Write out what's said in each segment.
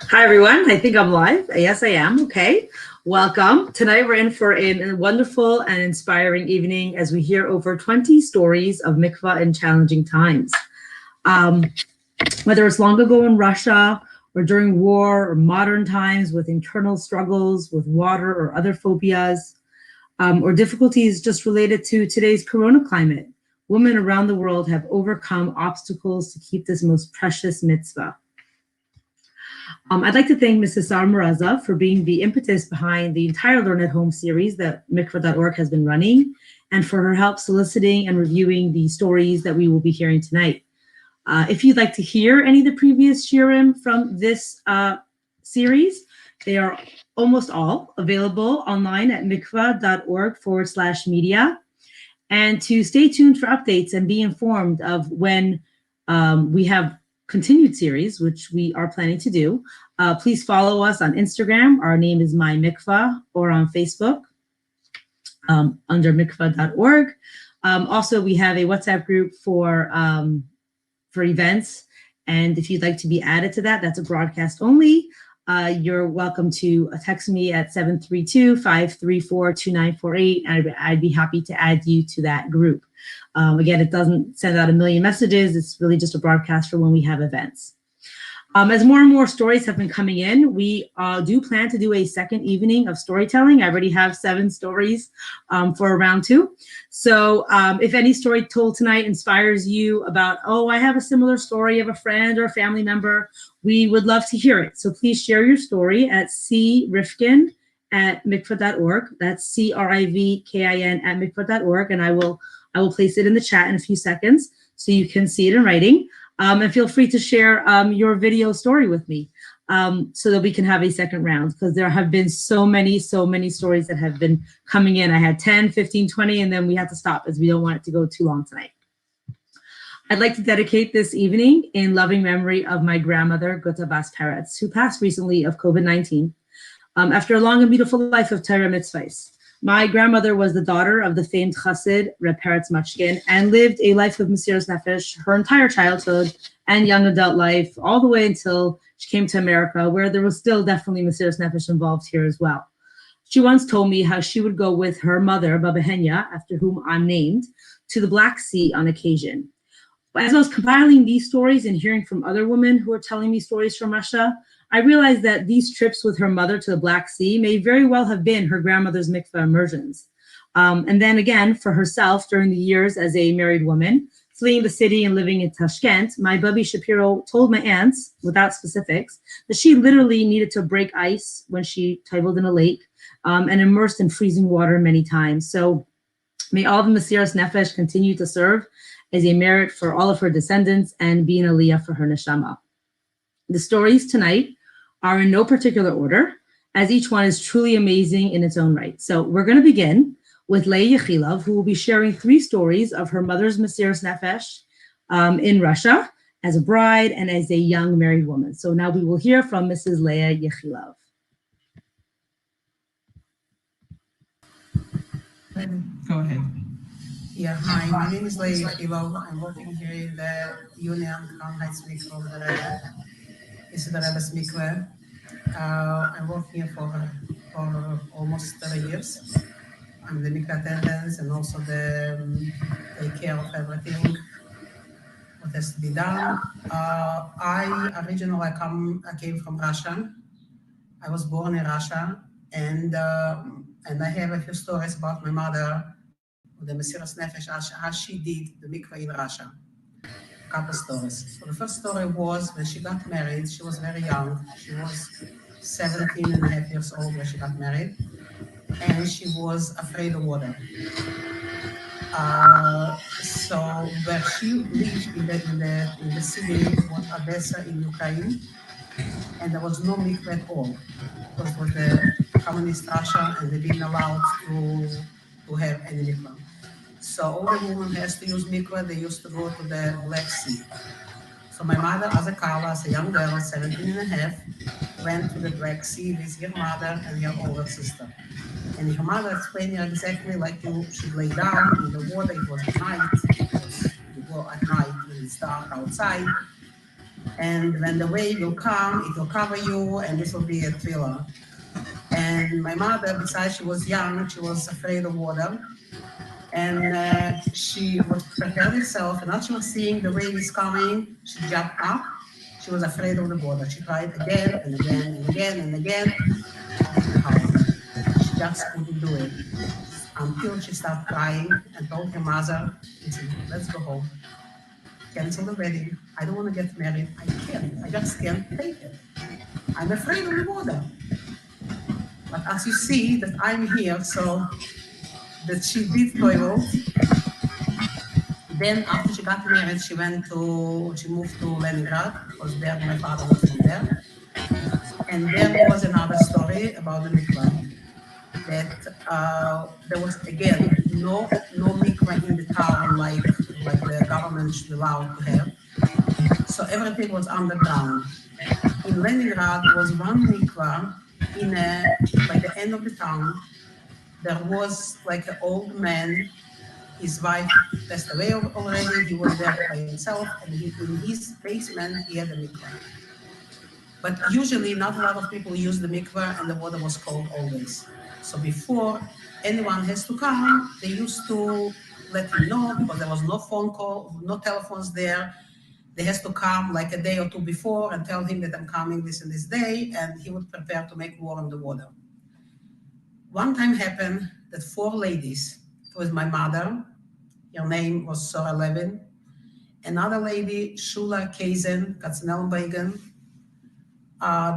Hi, everyone. I think I'm live. Yes, I am. Okay. Welcome. Tonight, we're in for a wonderful and inspiring evening as we hear over 20 stories of mikvah in challenging times. Um, whether it's long ago in Russia or during war or modern times with internal struggles with water or other phobias, or difficulties just related to today's corona climate, women around the world have overcome obstacles to keep this most precious mitzvah. I'd like to thank Mrs. Sar Maraza for being the impetus behind the entire Learn at Home series that Mikvah.org has been running, and for her help soliciting and reviewing the stories that we will be hearing tonight. If you'd like to hear any of the previous shiurim from this series, they are almost all available online at mikvah.org/media. And to stay tuned for updates and be informed of when we have continued series, which we are planning to do, please follow us on Instagram. Our name is My Mikvah, or on Facebook under mikvah.org. Also, we have a WhatsApp group for events. And if you'd like to be added to that, that's a broadcast only. You're welcome to text me at 732-534-2948, and I'd be happy to add you to that group. Again, it doesn't send out a million messages. It's really just a broadcast for when we have events. As more and more stories have been coming in, we do plan to do a second evening of storytelling. I already have 7 stories for round 2. So if any story told tonight inspires you about, oh, I have a similar story of a friend or a family member, we would love to hear it. So please share your story at crivkin@mikvah.org. That's CRIVKIN@mikvah.org, and I will place it in the chat in a few seconds so you can see it in writing. And feel free to share your video story with me so that we can have a second round, because there have been so many stories that have been coming in. I had 10, 15, 20, and then we had to stop as we don't want it to go too long tonight. I'd like to dedicate this evening in loving memory of my grandmother, Gutta Bas Peretz, who passed recently of COVID-19 after a long and beautiful life of Torah mitzvahs. My grandmother was the daughter of the famed Chassid, Reb Peretz Machkin, and lived a life of Mesiras Nefesh her entire childhood and young adult life, all the way until she came to America, where there was still definitely Mesiras Nefesh involved here as well. She once told me how she would go with her mother, Baba Henya, after whom I'm named, to the Black Sea on occasion. As I was compiling these stories and hearing from other women who are telling me stories from Russia, I realized that these trips with her mother to the Black Sea may very well have been her grandmother's mikvah immersions. And then again, for herself, during the years as a married woman, fleeing the city and living in Tashkent, my Babi Shapiro told my aunts, without specifics, that she literally needed to break ice when she traveled in a lake and immersed in freezing water many times. So may all the Mesiras Nefesh continue to serve as a merit for all of her descendants and be an aliyah for her neshama. The stories tonight are in no particular order, as each one is truly amazing in its own right. So we're going to begin with Leah Yechilov, who will be sharing 3 stories of her mother's Mesiras Nefesh in Russia as a bride and as a young married woman. So now we will hear from Mrs. Leah Yechilov. Go ahead. Yeah, hi, my name is Leah Yechilov. I'm working here in the Union Crown Heights Mikvah of the Rebbe. This is the Rebbe's Mikvah. I'm working here for almost 30 years. I'm the mikvah attendant and also take care of everything what has to be done. I came from Russia. I was born in Russia, and I have a few stories about my mother, the Mesiras Nefesh, how she did the mikvah in Russia. A couple stories. So the first story was when she got married. She was very young. She was 17 and a half years old when she got married, and she was afraid of water. So where she lived in the city was Odessa in Ukraine, and there was no mikveh at all because it was the communist Russia, and they didn't allow to have any mikveh. So all the women has to use mikveh. They used to go to the Black Sea. So my mother, as a young girl, 17 and a half, went to the Black Sea with her mother and her older sister. And her mother explained her exactly like you should lay down in the water. It was at night, because you go at night when it's dark outside. And when the wave will come, it will cover you, and this will be a thriller. And my mother, besides she was young, she was afraid of water. And she would prepare herself, and as she was seeing the wave is coming, she jumped up. She was afraid of the water. She tried again and again and again and again. Didn't help. She just couldn't do it until she started crying and told her mother, listen, let's go home. Cancel the wedding. I don't want to get married. I can't. I just can't take it. I'm afraid of the water. But as you see that I'm here, so that she did toil. Then after she got married, she moved to Leningrad, because there my father was from there. And there was another story about the mikvah, that there was, again, no mikvah in the town like the government should allow to have. So everything was underground. In Leningrad was one mikvah by the end of the town. There was like an old man. His wife passed away already. He was there by himself, and in his basement he had a mikvah. But usually not a lot of people use the mikvah, and the water was cold always. So before anyone has to come, they used to let him know, because there was no phone call, no telephones there. They has to come like a day or two before and tell him that I'm coming this and this day, and he would prepare to make warm the water. One time happened that 4 ladies, it was my mother, her name was Sora Levin, another lady, Shula Kazen, Katzenellenbegen,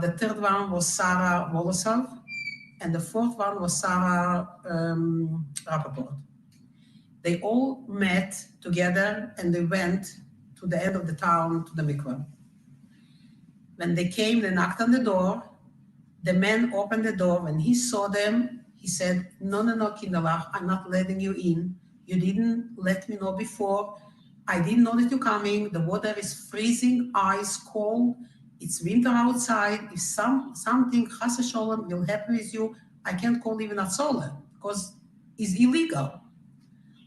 the third one was Sarah Volosov, and the 4th one was Sarah Rappaport. They all met together and they went to the end of the town to the mikvah. When they came, they knocked on the door. The man opened the door. When he saw them, he said, no, Kinderlach, I'm not letting you in. You didn't let me know before. I didn't know that you're coming. The water is freezing, ice cold. It's winter outside. If something, chas v'sholem, will happen with you, I can't call even Atzola, because it's illegal.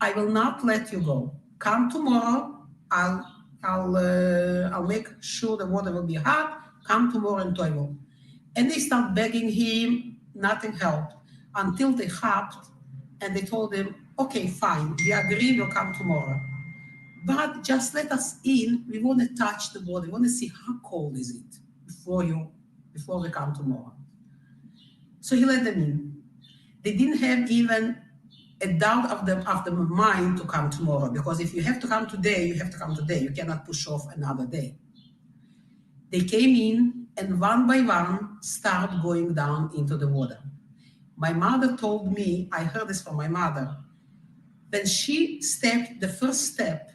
I will not let you go. Come tomorrow. I'll make sure the water will be hot. Come tomorrow and toivel. And they start begging him. Nothing helped until they hopped and they told him, okay, fine, we agree, we'll come tomorrow. But just let us in. We want to touch the water. We want to see how cold is it before we come tomorrow. So he let them in. They didn't have even a doubt of the mind to come tomorrow, because if you have to come today, you have to come today. You cannot push off another day. They came in and one by one started going down into the water. My mother told me, I heard this from my mother, when she stepped the first step,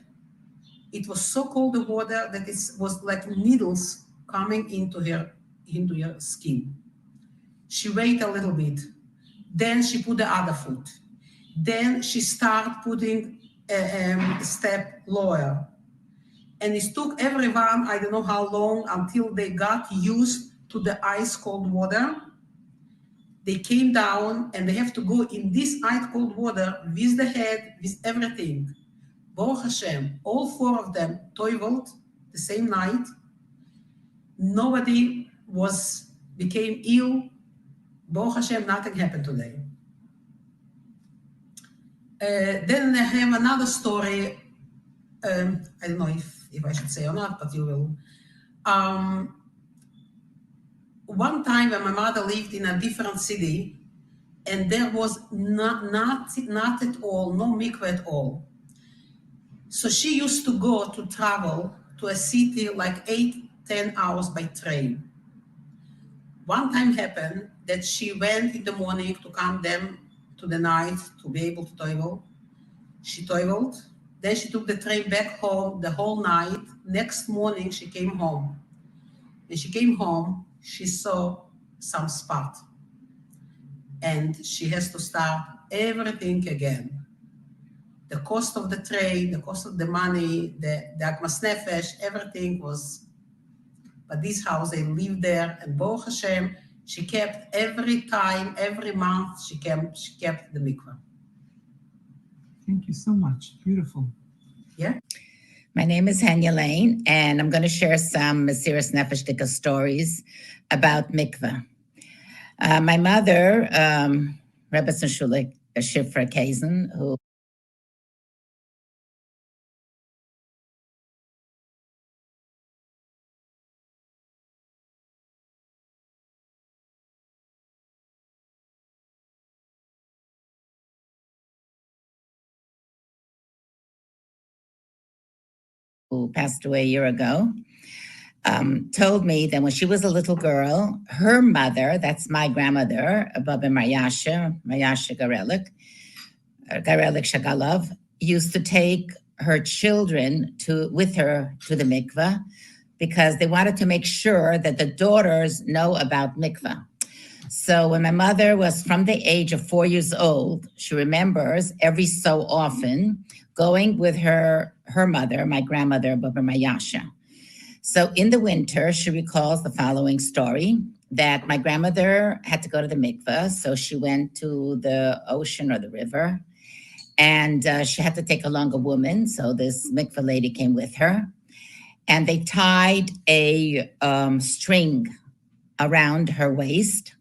it was so cold the water that it was like needles coming into her skin. She waited a little bit. Then she put the other foot. Then she started putting a step lower. And it took everyone, I don't know how long, until they got used to the ice cold water. They came down and they have to go in this ice cold water with the head, with everything. Baruch Hashem, all 4 of them toiveled the same night. Nobody became ill. Baruch Hashem, nothing happened today. Then I have another story. I don't know if I should say or not, but you will. One time when my mother lived in a different city, and there was not at all, no mikveh at all. So she used to go to travel to a city like 8-10 hours by train. One time happened that she went in the morning to come them to the night to be able to toivel. She toiveled. Then she took the train back home the whole night. Next morning, she came home. When she came home, she saw some spot. And she has to start everything again. The cost of the train, the cost of the money, the agmas nefesh, everything was. But this house, they lived there, and Baruch Hashem, she kept every time, every month, she kept the mikvah. Thank you so much. Beautiful. Yeah. My name is Hanya Lane, and I'm going to share some Mesiras Nefesh Dika stories about mikveh. My mother, Rebbe Shulik Shifra Kazen, who passed away a year ago, told me that when she was a little girl, her mother, that's my grandmother, Baba Mayasha Garelik Shagalov, used to take her children with her to the mikveh because they wanted to make sure that the daughters know about mikveh. So when my mother was from the age of 4 years old, she remembers every so often going with her mother, my grandmother, Baba Mayasha. So in the winter, she recalls the following story, that my grandmother had to go to the mikveh. So she went to the ocean or the river, and she had to take along a woman. So this mikveh lady came with her, and they tied a string around her waist,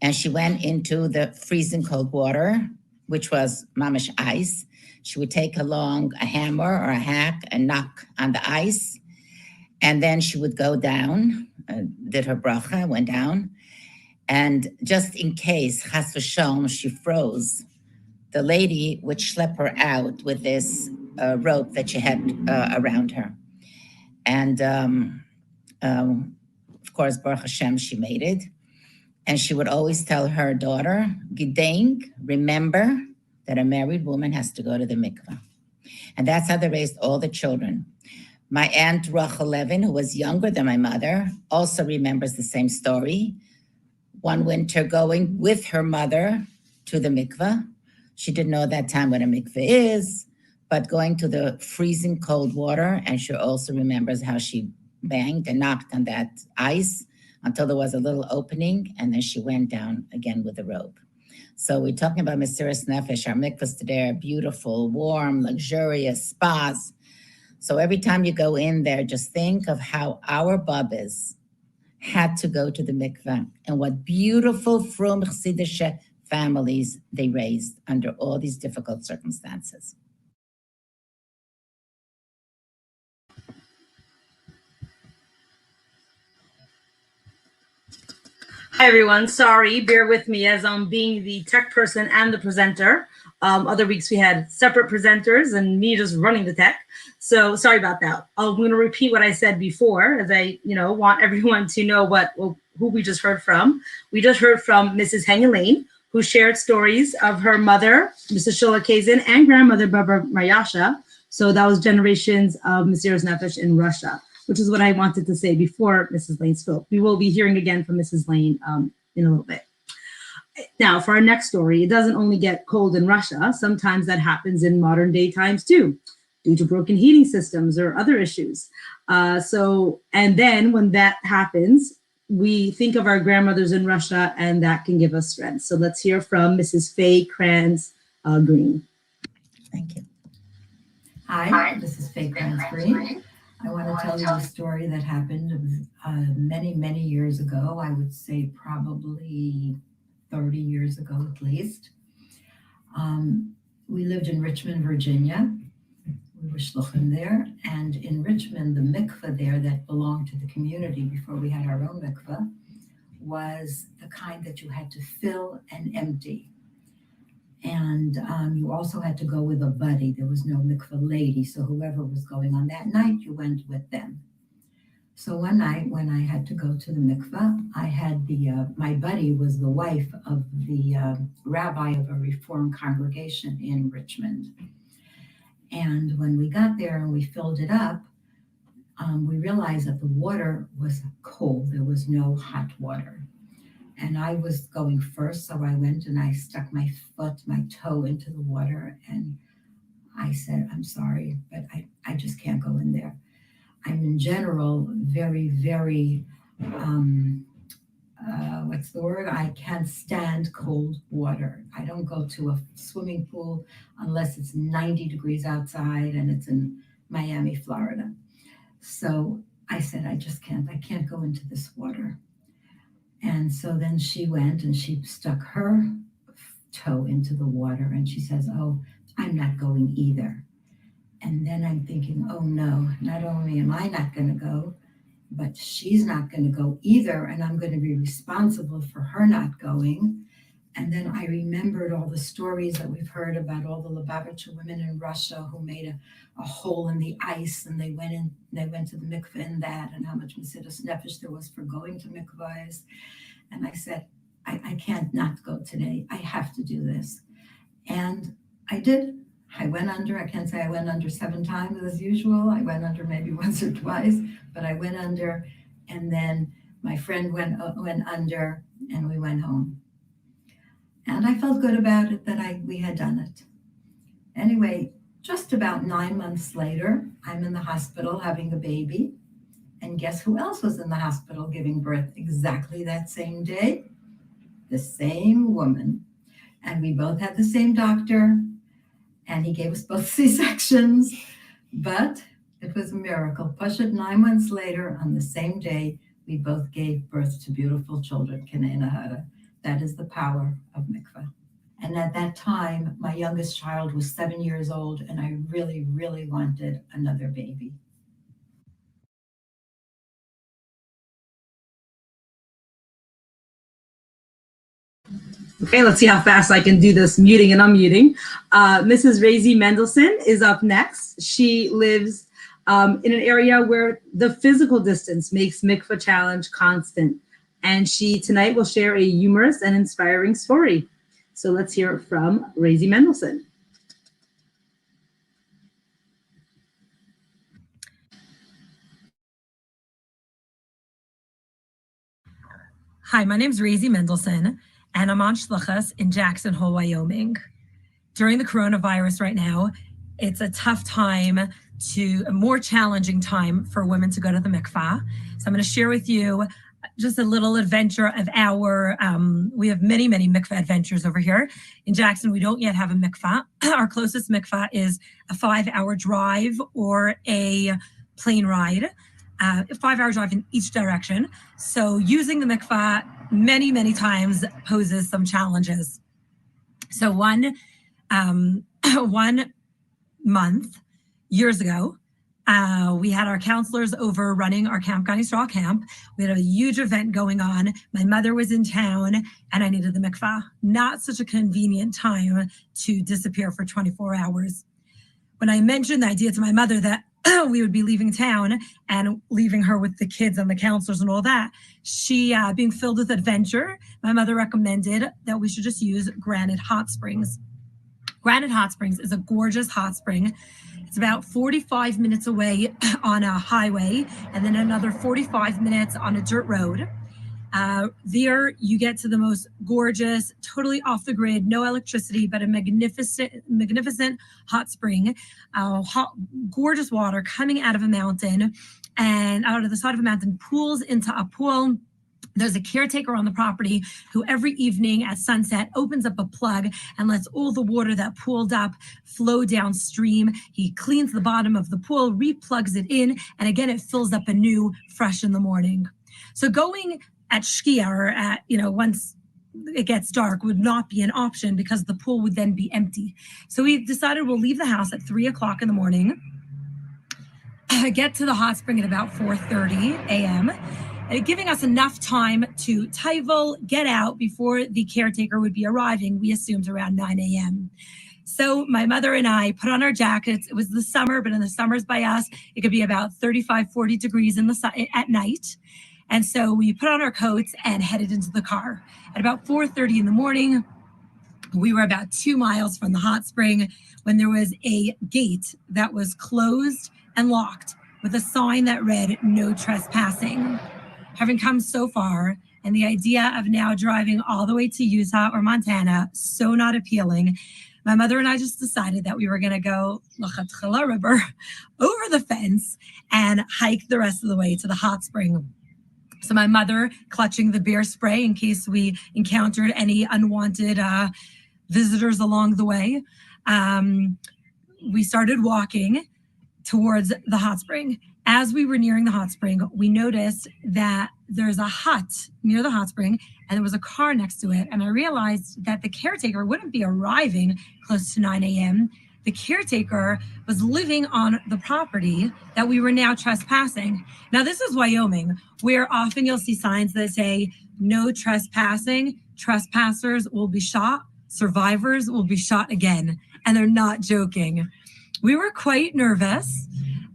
and she went into the freezing cold water, which was mamish ice. She would take along a hammer or a hack and knock on the ice. And then she would go down, did her bracha, went down. And just in case, chas v'shalom, she froze, the lady would schlep her out with this rope that she had around her. And of course, Baruch Hashem, she made it. And she would always tell her daughter, Gedenk, remember that a married woman has to go to the mikveh. And that's how they raised all the children. My aunt Rachel Levin, who was younger than my mother, also remembers the same story. One winter going with her mother to the mikveh. She didn't know at that time what a mikveh is, but going to the freezing cold water. And she also remembers how she banged and knocked on that ice until there was a little opening, and then she went down again with a rope. So we're talking about Mesiras Nefesh. Our mikvahs today are beautiful, warm, luxurious spas. So every time you go in there, just think of how our Babas had to go to the mikveh and what beautiful frum Chassidish families they raised under all these difficult circumstances. Hi, everyone. Sorry, bear with me as I'm being the tech person and the presenter. Other weeks we had separate presenters and me just running the tech. So sorry about that. I'm going to repeat what I said before, as I, want everyone to know who we just heard from. We just heard from Mrs. Hanya Lane, who shared stories of her mother, Mrs. Shola Kazin, and grandmother, Baba Mayasha. So that was generations of Mesiras Nefesh in Russia, which is what I wanted to say before Mrs. Lane spoke. We will be hearing again from Mrs. Lane in a little bit. Now, for our next story, it doesn't only get cold in Russia. Sometimes that happens in modern day times too, due to broken heating systems or other issues. And then when that happens, we think of our grandmothers in Russia, and that can give us strength. So let's hear from Mrs. Faye Kranz Green. Thank you. Hi, this is Faye Kranz Green. I want to tell you a story that happened many, many years ago. I would say probably 30 years ago at least. We lived in Richmond, Virginia. We were shluchim there. And in Richmond, the mikveh there that belonged to the community before we had our own mikveh was the kind that you had to fill and empty. And you also had to go with a buddy. There was no mikveh lady, so whoever was going on that night, you went with them. So one night when I had to go to the mikveh, I had my buddy was the wife of the rabbi of a Reform congregation in Richmond. And when we got there and we filled it up, we realized that the water was cold. There was no hot water. And I was going first, so I went and I stuck my toe into the water, and I said, I'm sorry, but I just can't go in there. I'm in general very, very, what's the word? I can't stand cold water. I don't go to a swimming pool unless it's 90 degrees outside and it's in Miami, Florida. So I said, I can't go into this water. And so then she went and she stuck her toe into the water and she says, oh, I'm not going either. And then I'm thinking, oh no, not only am I not going to go, but she's not going to go either. And I'm going to be responsible for her not going. And then I remembered all the stories that we've heard about all the Lubavitcher women in Russia who made a hole in the ice and they went to the mikveh in that, and how much Mesiras Nefesh there was for going to mikvahs. And I said, I can't not go today. I have to do this. And I did. I went under. I can't say I went under 7 times as usual. I went under maybe once or twice, but I went under. And then my friend went under and we went home. And I felt good about it that we had done it. Anyway, just about 9 months later, I'm in the hospital having a baby. And guess who else was in the hospital giving birth exactly that same day? The same woman. And we both had the same doctor. And he gave us both C-sections. But it was a miracle. Push it 9 months later, on the same day, we both gave birth to beautiful children, Kenei Nahara. That is the power of mikvah. And at that time, my youngest child was 7 years old, and I really, really wanted another baby. Okay, let's see how fast I can do this muting and unmuting. Mrs. Razy Mendelson is up next. She lives in an area where the physical distance makes mikvah challenge constant. And she tonight will share a humorous and inspiring story. So let's hear it from Razy Mendelson. Hi, my name is Razy Mendelson, and I'm on Shluchas in Jackson Hole, Wyoming. During the coronavirus right now, it's a tough time, a more challenging time for women to go to the mikvah. So I'm going to share with you just a little adventure of we have many, many mikvah adventures over here. In Jackson, we don't yet have a mikvah. Our closest mikvah is a 5-hour drive or a plane ride. A 5-hour drive in each direction. So using the mikvah many, many times poses some challenges. So one month, years ago, we had our counselors over running our Camp Gan Yisrael camp. We had a huge event going on. My mother was in town and I needed the mikvah. Not such a convenient time to disappear for 24 hours. When I mentioned the idea to my mother that we would be leaving town and leaving her with the kids and the counselors and all that, she, being filled with adventure, my mother recommended that we should just use Granite Hot Springs. Granite Hot Springs is a gorgeous hot spring. It's about 45 minutes away on a highway and then another 45 minutes on a dirt road. There you get to the most gorgeous, totally off the grid, no electricity, but a magnificent hot spring, gorgeous water coming out of a mountain, and out of the side of a mountain pools into a pool. There's a caretaker on the property who every evening at sunset opens up a plug and lets all the water that pooled up flow downstream. He cleans the bottom of the pool, replugs it in, and again, it fills up anew, fresh in the morning. So going at Shkia, or at, once it gets dark, would not be an option because the pool would then be empty. So we decided we'll leave the house at 3 o'clock in the morning, get to the hot spring at about 4:30 a.m., giving us enough time to taivel, get out before the caretaker would be arriving. We assumed around 9 a.m. So my mother and I put on our jackets. It was the summer, but in the summers by us, it could be about 35, 40 degrees in the sun at night. And so we put on our coats and headed into the car. At about 4:30 in the morning, we were about 2 miles from the hot spring when there was a gate that was closed and locked with a sign that read, "No trespassing." Having come so far, and the idea of now driving all the way to Utah or Montana, so not appealing, my mother and I just decided that we were going to go L'Chatchila River over the fence and hike the rest of the way to the hot spring. So my mother clutching the bear spray in case we encountered any unwanted visitors along the way. We started walking. towards the hot spring. As we were nearing the hot spring, we noticed that there's a hut near the hot spring and there was a car next to it. And I realized that the caretaker wouldn't be arriving close to 9 a.m. The caretaker was living on the property that we were now trespassing. Now, this is Wyoming, where often you'll see signs that say, no trespassing, trespassers will be shot, survivors will be shot again. And they're not joking. We were quite nervous.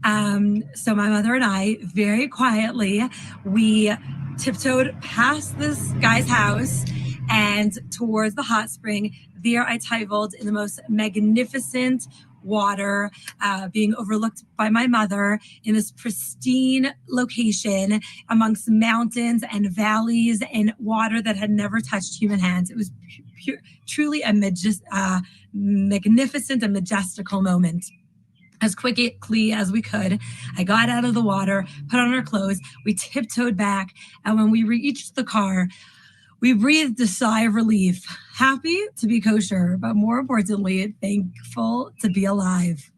So my mother and I, very quietly, we tiptoed past this guy's house and towards the hot spring. There I titled in the most magnificent water, being overlooked by my mother in this pristine location amongst mountains and valleys and water that had never touched human hands. It was truly a magnificent and majestical moment. As quickly as we could, I got out of the water, put on our clothes, we tiptoed back, and when we reached the car, we breathed a sigh of relief, happy to be kosher, but more importantly, thankful to be alive.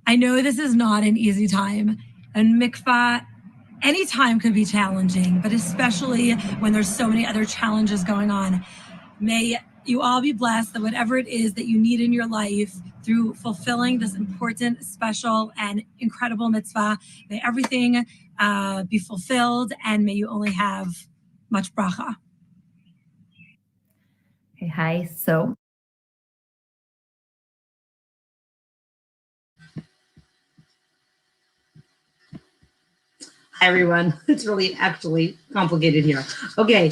I know this is not an easy time, and mikvah, any time could be challenging, but especially when there's so many other challenges going on. May you all be blessed that whatever it is that you need in your life through fulfilling this important, special, and incredible mitzvah, may everything be fulfilled, and may you only have much bracha. Okay, hi. So Hi, everyone. It's really actually complicated here. Okay.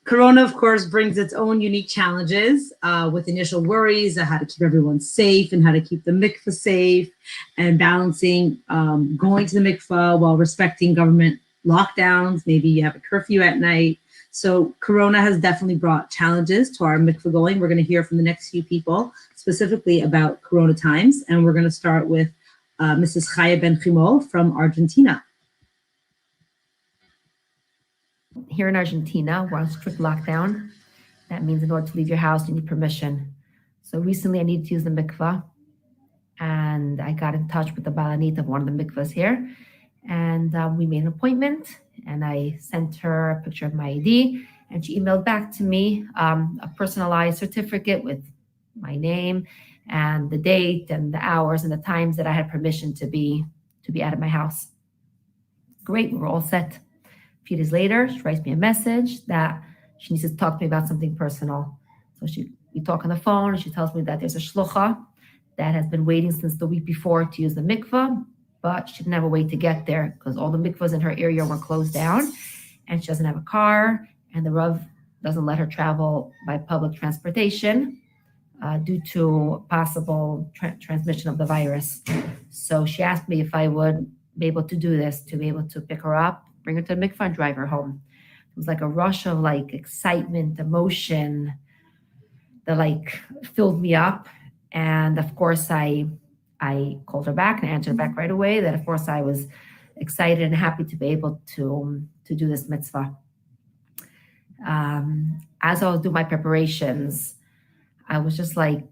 Corona, of course, brings its own unique challenges with initial worries of how to keep everyone safe and how to keep the mikvah safe and balancing going to the mikvah while respecting government lockdowns. Maybe you have a curfew at night. So Corona has definitely brought challenges to our mikvah going. We're going to hear from the next few people specifically about Corona times. And we're going to start with Mrs. Chaya Ben Chimo from Argentina. here in Argentina, we're on strict lockdown. That means in order to leave your house, you need permission. So recently I needed to use the mikvah, and I got in touch with the balanit of one of the mikvahs here. And we made an appointment, and I sent her a picture of my ID, and she emailed back to me a personalized certificate with my name and the date and the hours and the times that I had permission to be out of my house. Great, we're all set. A few days later, she writes me a message that she needs to talk to me about something personal. So we talk on the phone, and she tells me that there's a shlucha that has been waiting since the week before to use the mikvah, but she didn't have a way to get there because all the mikvahs in her area were closed down, and she doesn't have a car, and the Rav doesn't let her travel by public transportation due to possible transmission of the virus. So she asked me if I would be able to do this, to be able to pick her up, bring her to the mikvah, and drive her home. It was like a rush of like excitement, emotion that like filled me up. And of course, I called her back and answered back right away that of course I was excited and happy to be able to do this mitzvah. As I was doing my preparations, I was just like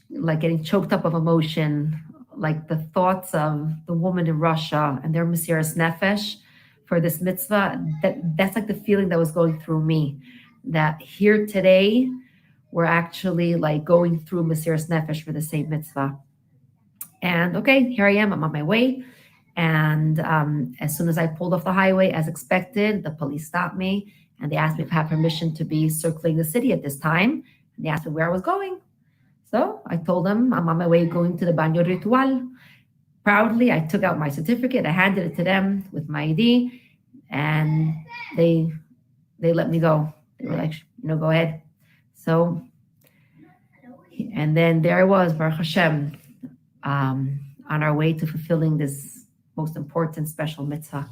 getting choked up of emotion, like the thoughts of the woman in Russia and their mesiras nefesh for this mitzvah. That's like the feeling that was going through me, that here today, we're actually like going through mesiras nefesh for the same mitzvah. And okay, here I am, I'm on my way. And as soon as I pulled off the highway, as expected, the police stopped me and they asked me if I had permission to be circling the city at this time. And they asked me where I was going. So I told them I'm on my way going to the Baño Ritual. Proudly, I took out my certificate, I handed it to them with my ID, and they let me go. They were like, go ahead. So, and then there I was, Baruch Hashem, on our way to fulfilling this most important special mitzvah.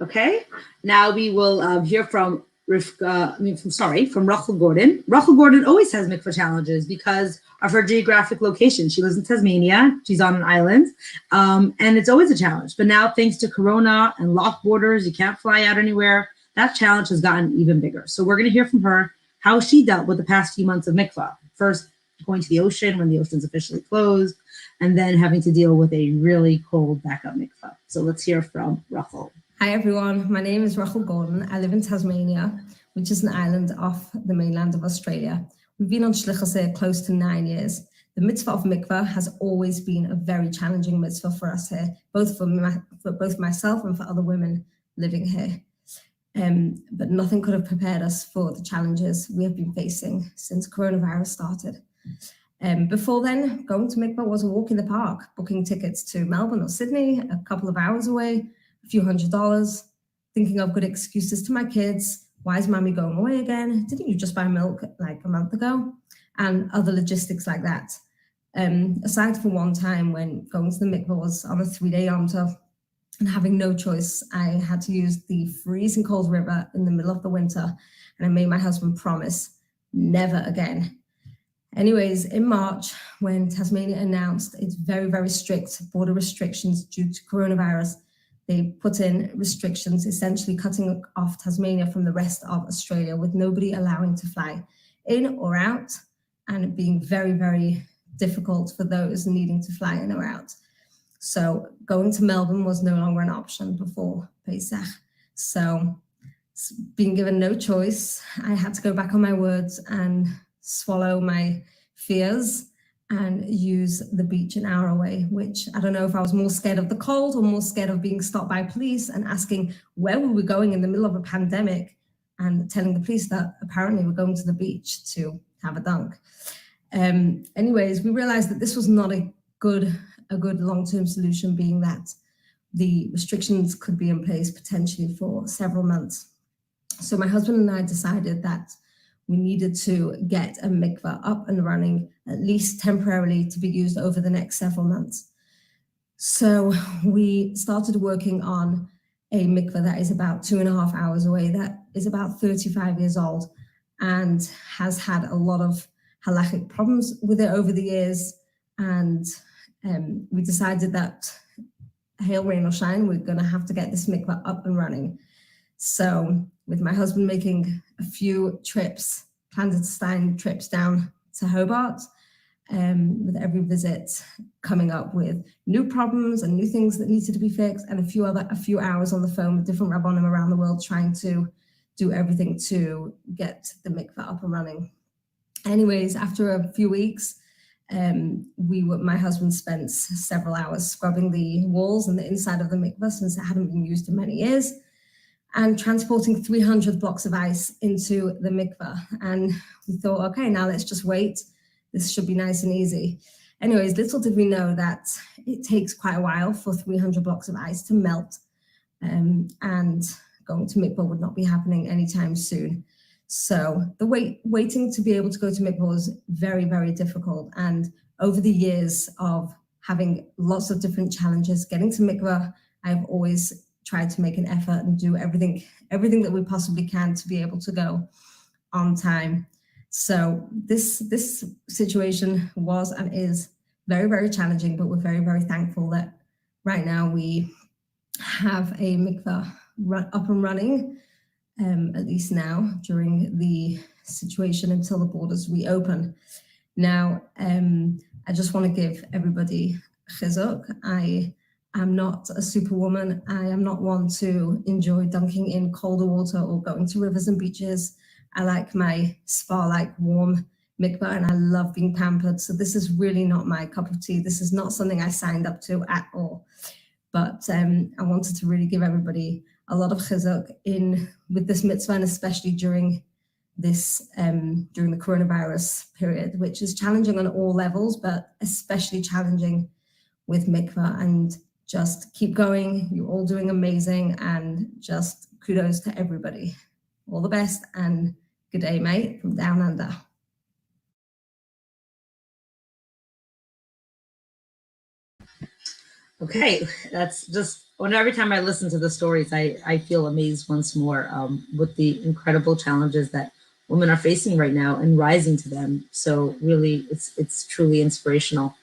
Okay, now we will hear from Rachel Gordon. Rachel Gordon always has mikvah challenges because of her geographic location. She lives in Tasmania. She's on an island, and it's always a challenge. But now, thanks to Corona and locked borders, you can't fly out anywhere. that challenge has gotten even bigger. So we're going to hear from her how she dealt with the past few months of mikvah. First, going to the ocean when the ocean's officially closed, and then having to deal with a really cold backup mikvah. So let's hear from Rachel. Hi everyone, my name is Rachel Gordon. I live in Tasmania, which is an island off the mainland of Australia. We've been on shlichus here close to 9 years. The mitzvah of mikvah has always been a very challenging mitzvah for us here, both for both myself and for other women living here. But nothing could have prepared us for the challenges we have been facing since coronavirus started. Before then, going to mikvah was a walk in the park, booking tickets to Melbourne or Sydney, a couple of hours away, a few $100s, thinking of good excuses to my kids. Why is mommy going away again? Didn't you just buy milk like a month ago? And other logistics like that. Aside from one time when going to the mikvah was on a 3-day Yom Tov and having no choice, I had to use the freezing cold river in the middle of the winter, and I made my husband promise never again. Anyways, in March, when Tasmania announced its very, very strict border restrictions due to coronavirus, they put in restrictions, essentially cutting off Tasmania from the rest of Australia, with nobody allowing to fly in or out, and it being very, very difficult for those needing to fly in or out. So going to Melbourne was no longer an option before Pesach. So being given no choice, I had to go back on my words and swallow my fears and use the beach an hour away, which I don't know if I was more scared of the cold or more scared of being stopped by police and asking where were we going in the middle of a pandemic, and telling the police that apparently we're going to the beach to have a dunk. Anyways, we realized that this was not a good long-term solution, being that the restrictions could be in place potentially for several months. So my husband and I decided that we needed to get a mikvah up and running, at least temporarily, to be used over the next several months. So we started working on a mikvah that is about 2.5 hours away, that is about 35 years old and has had a lot of halachic problems with it over the years. And we decided that, hail, rain or shine, we're going to have to get this mikvah up and running. So with my husband making a few trips, clandestine trips down to Hobart, with every visit coming up with new problems and new things that needed to be fixed, and a few hours on the phone with different rabbonim around the world trying to do everything to get the mikvah up and running. Anyways, after a few weeks, my husband spent several hours scrubbing the walls and the inside of the mikvah, since it hadn't been used in many years, and transporting 300 blocks of ice into the mikvah. And we thought, okay, now let's just wait. This should be nice and easy. Anyways, little did we know that it takes quite a while for 300 blocks of ice to melt, and going to mikvah would not be happening anytime soon. So the waiting to be able to go to mikvah was very, very difficult. And over the years of having lots of different challenges getting to mikvah, I've always tried to make an effort and do everything that we possibly can to be able to go on time. So this situation was and is very, very challenging, but we're very, very thankful that right now we have a mikvah up and running, at least now, during the situation until the borders reopen. Now, I just want to give everybody chizuk. I am not a superwoman. I am not one to enjoy dunking in colder water or going to rivers and beaches. I like my spa-like warm mikvah, and I love being pampered. So this is really not my cup of tea. This is not something I signed up to at all. But I wanted to really give everybody a lot of chizuk with this mitzvah, and especially during this during the coronavirus period, which is challenging on all levels, but especially challenging with mikvah. And just keep going. You're all doing amazing, and just kudos to everybody. All the best, and good day, mate, from down under. Okay, that's just, every time I listen to the stories, I feel amazed once more with the incredible challenges that women are facing right now and rising to them. So really, it's truly inspirational.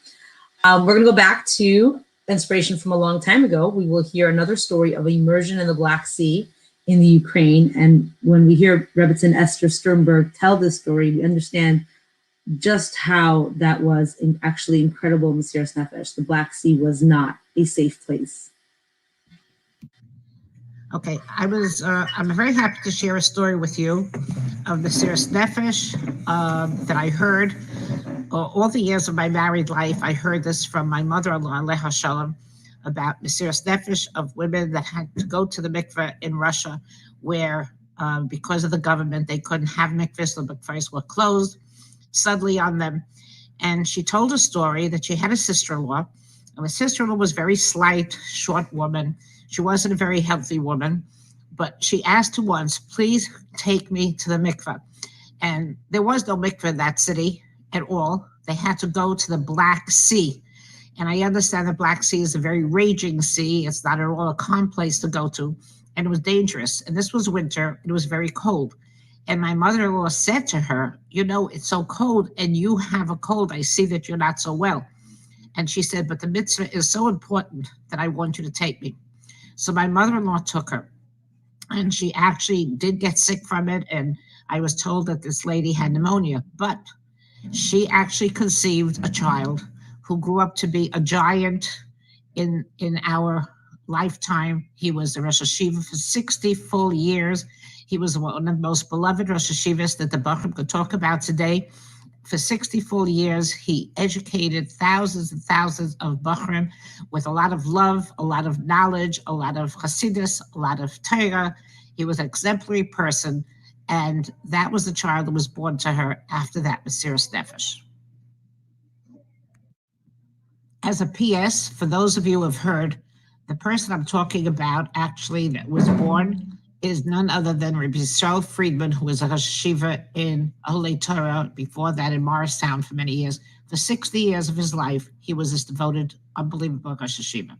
We're gonna go back to inspiration from a long time ago. We will hear another story of immersion in the Black Sea in the Ukraine. And when we hear Rebbetzin Esther Sternberg tell this story, we understand just how that was actually incredible Mesiras Nefesh. The Black Sea was not a safe place. Okay, I'm very happy to share a story with you of Mesiras Nefesh that I heard all the years of my married life. I heard this from my mother-in-law, Aleha Shalom, about Mesiras Nefesh of women that had to go to the mikveh in Russia, where because of the government, they couldn't have mikvahs, the mikvahs were closed suddenly on them. And she told a story that she had a sister-in-law, and the sister-in-law was very slight, short woman. She wasn't a very healthy woman, but she asked her once, please take me to the mikveh. And there was no mikveh in that city at all. They had to go to the Black Sea. And I understand the Black Sea is a very raging sea. It's not at all a calm place to go to. And it was dangerous. And this was winter. It was very cold. And my mother-in-law said to her, you know, it's so cold and you have a cold. I see that you're not so well. And she said, but the mitzvah is so important that I want you to take me. So my mother-in-law took her, and she actually did get sick from it. And I was told that this lady had pneumonia, but she actually conceived a child who grew up to be a giant in our lifetime. He was the Rosh Hashiva for 60 full years. He was one of the most beloved Rosh Hashivas that the Bachrim could talk about today. For 60 full years, he educated thousands and thousands of Bachrim with a lot of love, a lot of knowledge, a lot of Hasidus, a lot of Torah. He was an exemplary person, and that was the child that was born to her after that, Mesiras Nefesh. As a PS, for those of you who have heard, the person I'm talking about actually that was born is none other than Rabbi Yisrael Friedman, who was a Rosh Hashiva in Olei Torah, before that in Morristown for many years. For 60 years of his life, he was this devoted, unbelievable Rosh Hashiva.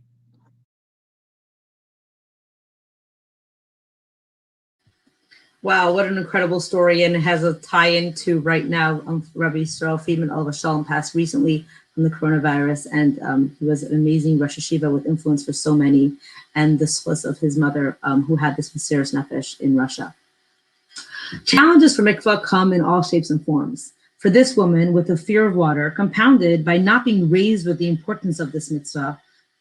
Wow, what an incredible story, and it has a tie-in to right now. Rabbi Yisrael Friedman, Olav Shalom, passed recently from the coronavirus, and he was an amazing Rosh Hashiva with influence for so many, and the source of his mother, who had this Mesiras Nefesh in Russia. Challenges for mikvah come in all shapes and forms. For this woman, with the fear of water, compounded by not being raised with the importance of this mitzvah,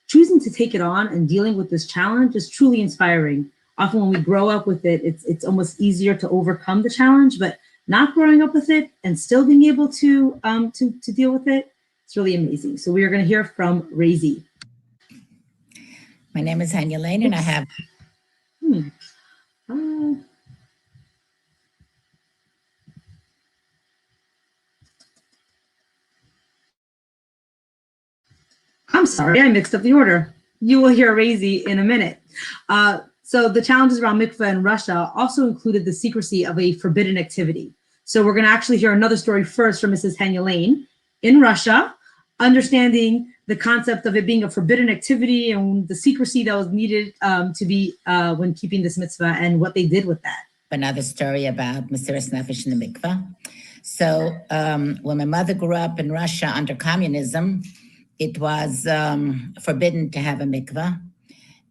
choosing to take it on and dealing with this challenge is truly inspiring. Often when we grow up with it, it's almost easier to overcome the challenge, but not growing up with it and still being able to deal with it, it's really amazing. So we are going to hear from Razy. My name is Hanya Lane, and I have... I'm sorry, I mixed up the order. You will hear Razy in a minute. So the challenges around mikveh in Russia also included the secrecy of a forbidden activity. So we're going to actually hear another story first from Mrs. Hanya Lane in Russia, understanding the concept of it being a forbidden activity and the secrecy that was needed to be when keeping this mitzvah and what they did with that. Another story about Mesiras Nefesh in the mikvah. So when my mother grew up in Russia under communism, it was forbidden to have a mikvah.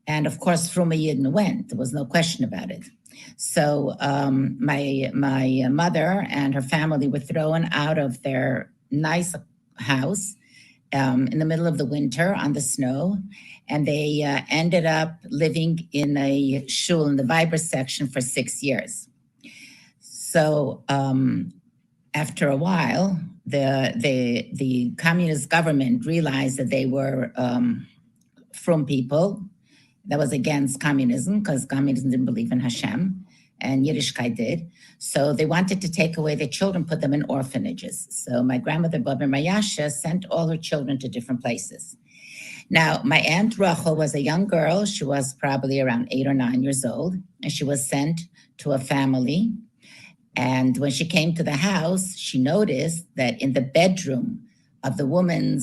And of course, Fruma Yidden went. There was no question about it. So my mother and her family were thrown out of their nice house in the middle of the winter on the snow. And they ended up living in a shul in the Biber section for 6 years. So after a while, the communist government realized that they were from people that was against communism, because communism didn't believe in Hashem, and Yiddishkeit did. So they wanted to take away their children, put them in orphanages. So my grandmother, Baba Mayasha, sent all her children to different places. Now, my Aunt Rachel was a young girl. She was probably around 8 or 9 years old, and she was sent to a family. And when she came to the house, she noticed that in the bedroom of the woman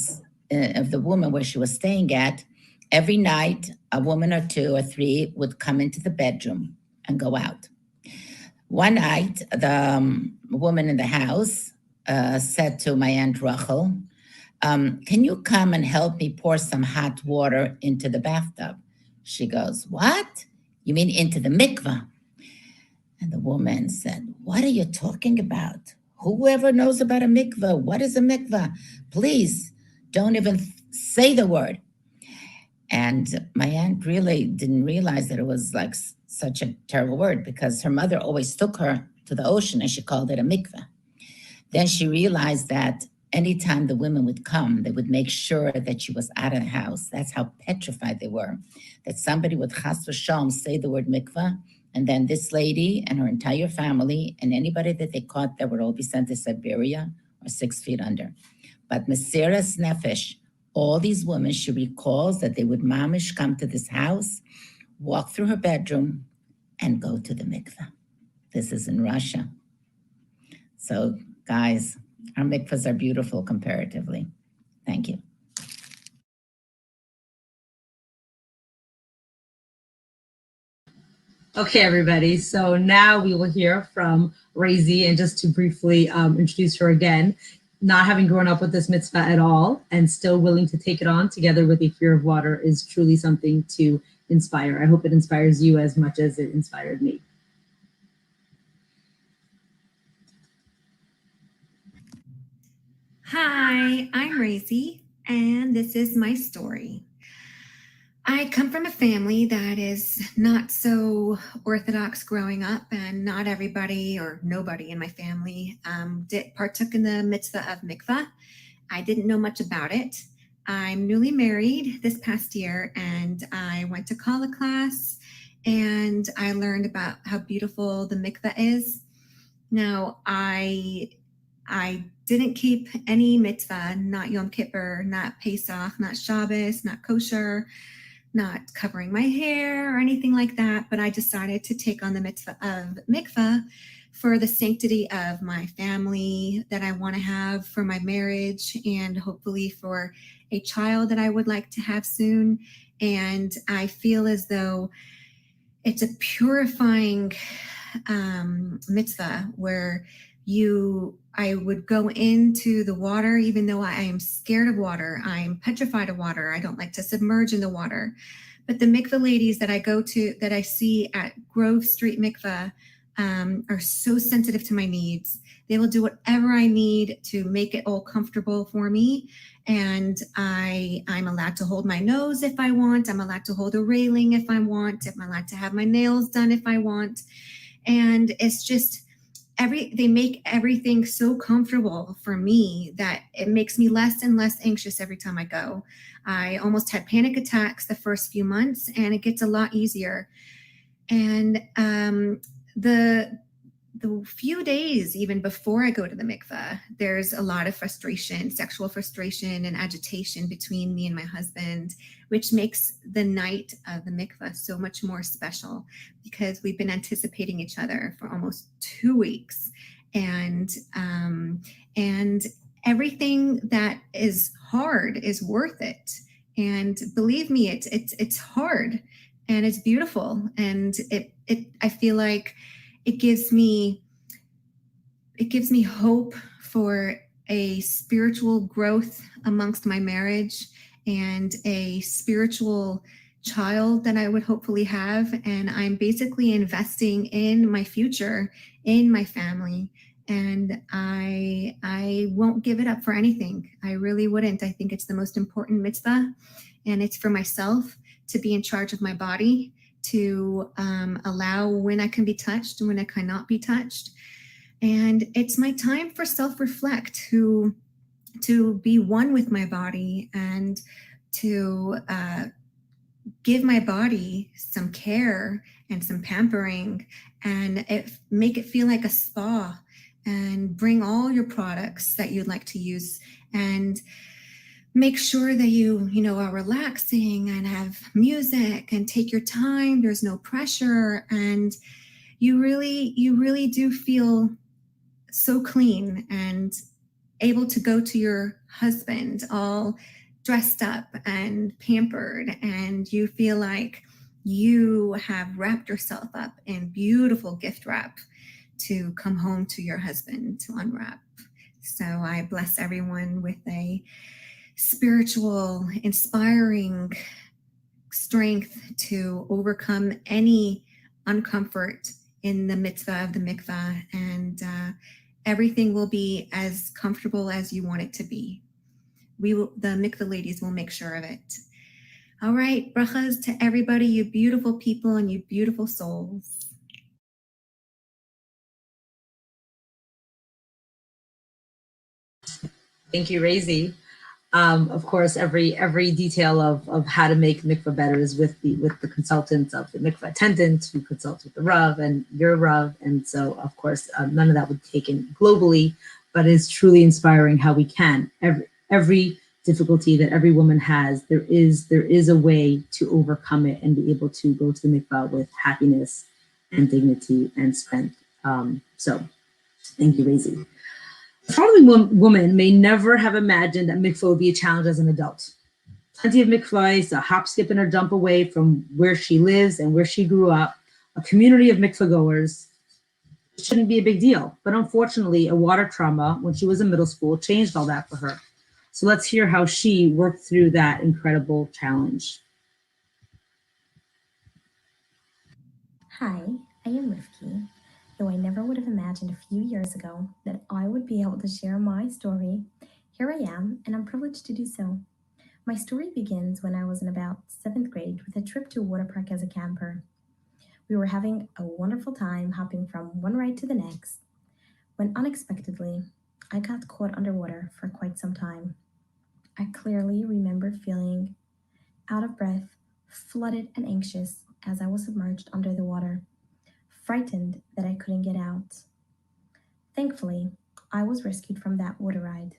where she was staying at, every night, a woman or 2 or 3 would come into the bedroom and go out. One night, the woman in the house said to my Aunt Rachel, can you come and help me pour some hot water into the bathtub? She goes, what? You mean into the mikvah? And the woman said, "What are you talking about? Whoever knows about a mikvah, what is a mikvah? Please don't even say the word." And my aunt really didn't realize that it was like such a terrible word, because her mother always took her to the ocean and she called it a mikvah. Then she realized that anytime the women would come, they would make sure that she was out of the house. That's how petrified they were, that somebody would chas v'shalom say the word mikvah, and then this lady and her entire family and anybody that they caught, that would all be sent to Siberia or 6 feet under. But Mesiras Nefesh, all these women, she recalls that they would mamish come to this house, walk through her bedroom, and go to the mikvah. This is in Russia. So, guys, our mikvahs are beautiful comparatively. Thank you. Okay, everybody. So now we will hear from Razy, and just to briefly introduce her again, not having grown up with this mitzvah at all and still willing to take it on together with a fear of water is truly something to inspire. I hope it inspires you as much as it inspired me. Hi, I'm Razy, and this is my story. I come from a family that is not so orthodox growing up, and not everybody or nobody in my family partook in the mitzvah of mikvah. I didn't know much about it. I'm newly married this past year, and I went to kala class, and I learned about how beautiful the mikvah is. Now, I didn't keep any mitzvah, not Yom Kippur, not Pesach, not Shabbos, not kosher, not covering my hair or anything like that, but I decided to take on the mitzvah of mikvah for the sanctity of my family that I want to have, for my marriage, and hopefully for a child that I would like to have soon. And I feel as though it's a purifying mitzvah where I would go into the water, even though I am scared of water. I'm petrified of water. I don't like to submerge in the water. But the mikvah ladies that I go to, that I see at Grove Street Mikvah, are so sensitive to my needs. They will do whatever I need to make it all comfortable for me. And I'm allowed to hold my nose if I want. I'm allowed to hold a railing if I want. I'm allowed to have my nails done if I want. And it's just, they make everything so comfortable for me that it makes me less and less anxious every time I go. I almost had panic attacks the first few months, and it gets a lot easier. And the few days even before I go to the mikvah, there's a lot of frustration, sexual frustration and agitation between me and my husband, which makes the night of the mikvah so much more special, because we've been anticipating each other for almost 2 weeks. And everything that is hard is worth it. And believe me, it's hard and it's beautiful. And I feel like it gives me hope for a spiritual growth amongst my marriage and a spiritual child that I would hopefully have. And I'm basically investing in my future, in my family. And I won't give it up for anything. I really wouldn't. I think it's the most important mitzvah, and it's for myself to be in charge of my body, to allow when I can be touched and when I cannot be touched. And it's my time for self-reflect, to be one with my body, and to give my body some care and some pampering, and make it feel like a spa, and bring all your products that you'd like to use, and make sure that you are relaxing and have music and take your time. There's no pressure, and you really do feel so clean and able to go to your husband all dressed up and pampered, and you feel like you have wrapped yourself up in beautiful gift wrap to come home to your husband to unwrap. So I bless everyone with a spiritual, inspiring strength to overcome any uncomfort in the mitzvah of the mikvah, and everything will be as comfortable as you want it to be. The mikvah ladies will make sure of it. All right, brachas to everybody, you beautiful people and you beautiful souls. Thank you, Razy. Of course, every detail of how to make mikvah better is with the consultants of the mikvah attendant who consults with the Rav and your Rav, and so of course none of that would be taken globally, but it's truly inspiring how we can every difficulty that every woman has. There is a way to overcome it and be able to go to the mikvah with happiness and dignity and strength. So, thank you, Razy. The following woman may never have imagined that mikvah would be a challenge as an adult. Plenty of mikvahs, a hop, skip, and a jump away from where she lives and where she grew up, a community of mikvah goers. It shouldn't be a big deal, but unfortunately, a water trauma when she was in middle school changed all that for her. So let's hear how she worked through that incredible challenge. Hi, I am Rifki. Though I never would have imagined a few years ago that I would be able to share my story, here I am, and I'm privileged to do so. My story begins when I was in about 7th grade with a trip to a water park as a camper. We were having a wonderful time hopping from one ride to the next, when unexpectedly, I got caught underwater for quite some time. I clearly remember feeling out of breath, flooded, and anxious as I was submerged under the water, frightened that I couldn't get out. Thankfully, I was rescued from that water ride,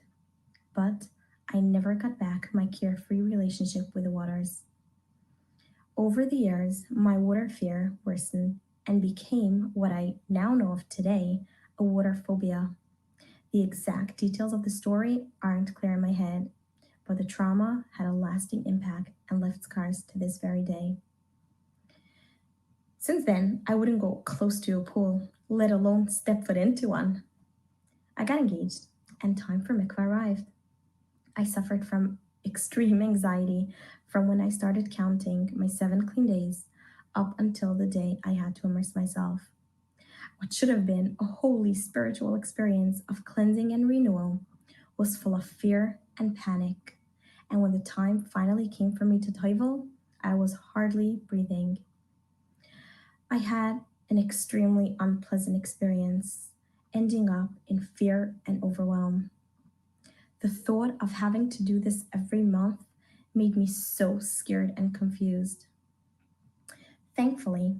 but I never got back my carefree relationship with the waters. Over the years, my water fear worsened and became what I now know of today, a water phobia. The exact details of the story aren't clear in my head, but the trauma had a lasting impact and left scars to this very day. Since then, I wouldn't go close to a pool, let alone step foot into one. I got engaged, and time for mikvah arrived. I suffered from extreme anxiety from when I started counting my 7 clean days up until the day I had to immerse myself. What should have been a holy spiritual experience of cleansing and renewal was full of fear and panic. And when the time finally came for me to toivel, I was hardly breathing. I had an extremely unpleasant experience, ending up in fear and overwhelm. The thought of having to do this every month made me so scared and confused. Thankfully,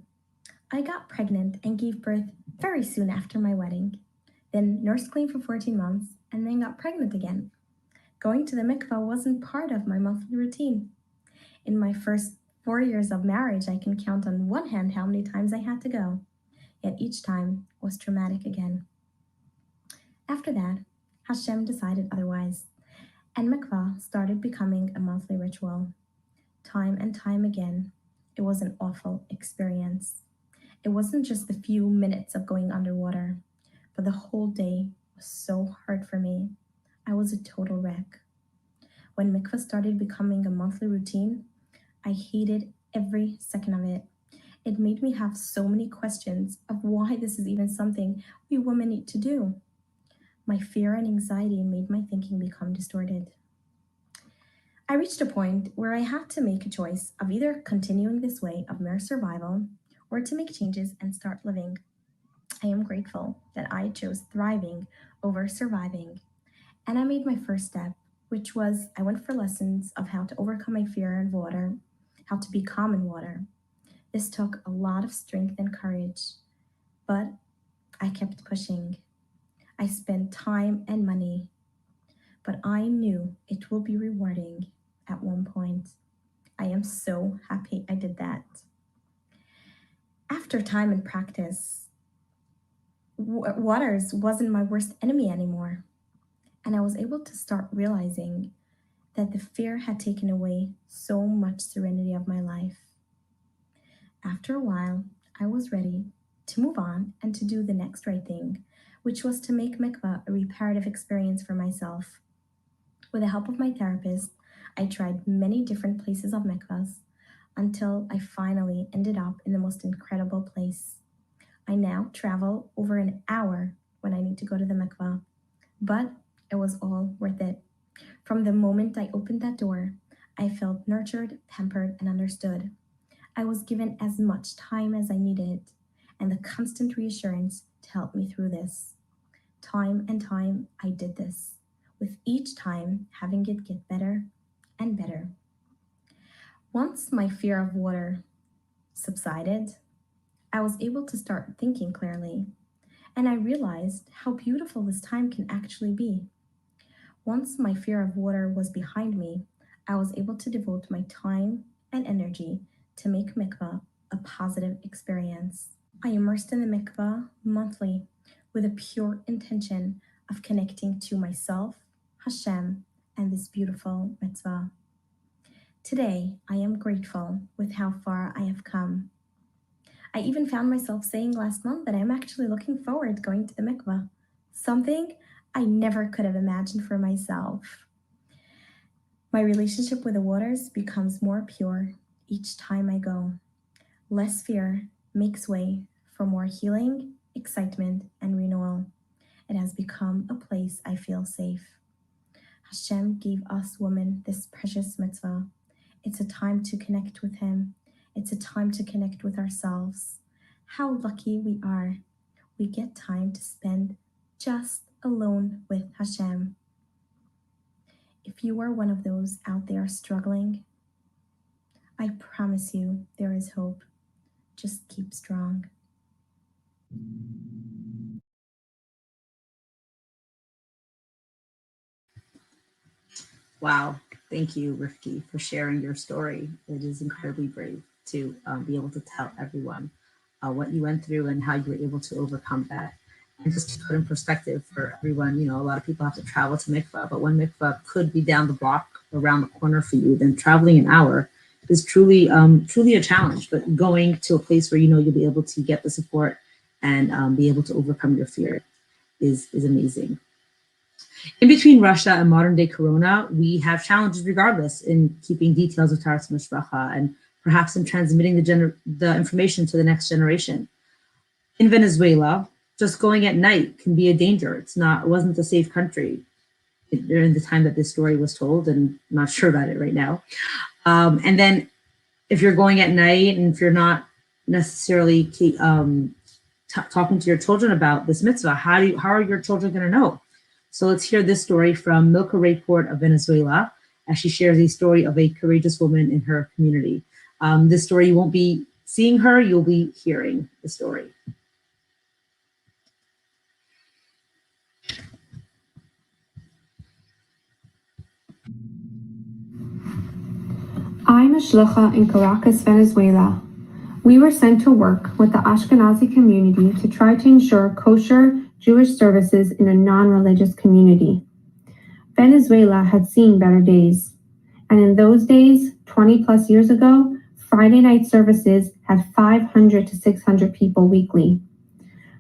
I got pregnant and gave birth very soon after my wedding, then nursed clean for 14 months, and then got pregnant again. Going to the mikvah wasn't part of my monthly routine. In my first 4 years of marriage, I can count on one hand how many times I had to go, yet each time was traumatic again. After that, Hashem decided otherwise, and mikvah started becoming a monthly ritual. Time and time again, it was an awful experience. It wasn't just the few minutes of going underwater, but the whole day was so hard for me. I was a total wreck. When mikvah started becoming a monthly routine, I hated every second of it. It made me have so many questions of why this is even something we women need to do. My fear and anxiety made my thinking become distorted. I reached a point where I had to make a choice of either continuing this way of mere survival or to make changes and start living. I am grateful that I chose thriving over surviving, and I made my first step, which was I went for lessons of how to overcome my fear in water, how to be calm in water. This took a lot of strength and courage, but I kept pushing. I spent time and money, but I knew it will be rewarding at one point. I am so happy I did that. After time and practice, waters wasn't my worst enemy anymore, and I was able to start realizing that the fear had taken away so much serenity of my life. After a while, I was ready to move on and to do the next right thing, which was to make mikvah a reparative experience for myself. With the help of my therapist, I tried many different places of mikvahs until I finally ended up in the most incredible place, I now travel over an hour when I need to go to the mikvah, but it was all worth it. From the moment I opened that door, I felt nurtured, pampered, and understood. I was given as much time as I needed and the constant reassurance to help me through this. Time and time, I did this, with each time having it get better and better. Once my fear of water subsided, I was able to start thinking clearly, and I realized how beautiful this time can actually be. Once my fear of water was behind me, I was able to devote my time and energy to make mikvah a positive experience. I immersed in the mikvah monthly with a pure intention of connecting to myself, Hashem, and this beautiful mitzvah. Today, I am grateful with how far I have come. I even found myself saying last month that I'm actually looking forward to going to the mikvah, something I never could have imagined for myself. My relationship with the waters becomes more pure each time I go. Less fear makes way for more healing, excitement, and renewal. It has become a place I feel safe. Hashem gave us women this precious mitzvah. It's a time to connect with Him. It's a time to connect with ourselves. How lucky we are. We get time to spend just alone with Hashem. If you are one of those out there struggling, I promise you there is hope. Just keep strong. Wow. Thank you, Rifki, for sharing your story. It is incredibly brave to be able to tell everyone what you went through and how you were able to overcome that. And just to put in perspective for everyone, you know, a lot of people have to travel to mikvah, but when mikvah could be down the block, around the corner for you, then traveling an hour is truly a challenge. But going to a place where you know you'll be able to get the support and be able to overcome your fear is amazing. In between Russia and modern day Corona, we have challenges regardless in keeping details of Taras Mishpacha and perhaps in transmitting the information to the next generation. In Venezuela, just going at night can be a danger. It wasn't a safe country during the time that this story was told, and I'm not sure about it right now. And then if you're going at night and if you're not necessarily talking to your children about this mitzvah, how are your children going to know? So let's hear this story from Milka Rayport of Venezuela as she shares a story of a courageous woman in her community. This story, you won't be seeing her, you'll be hearing the story. I'm a shlucha in Caracas, Venezuela. We were sent to work with the Ashkenazi community to try to ensure kosher Jewish services in a non-religious community. Venezuela had seen better days, and in those days, 20 plus years ago, Friday night services had 500 to 600 people weekly.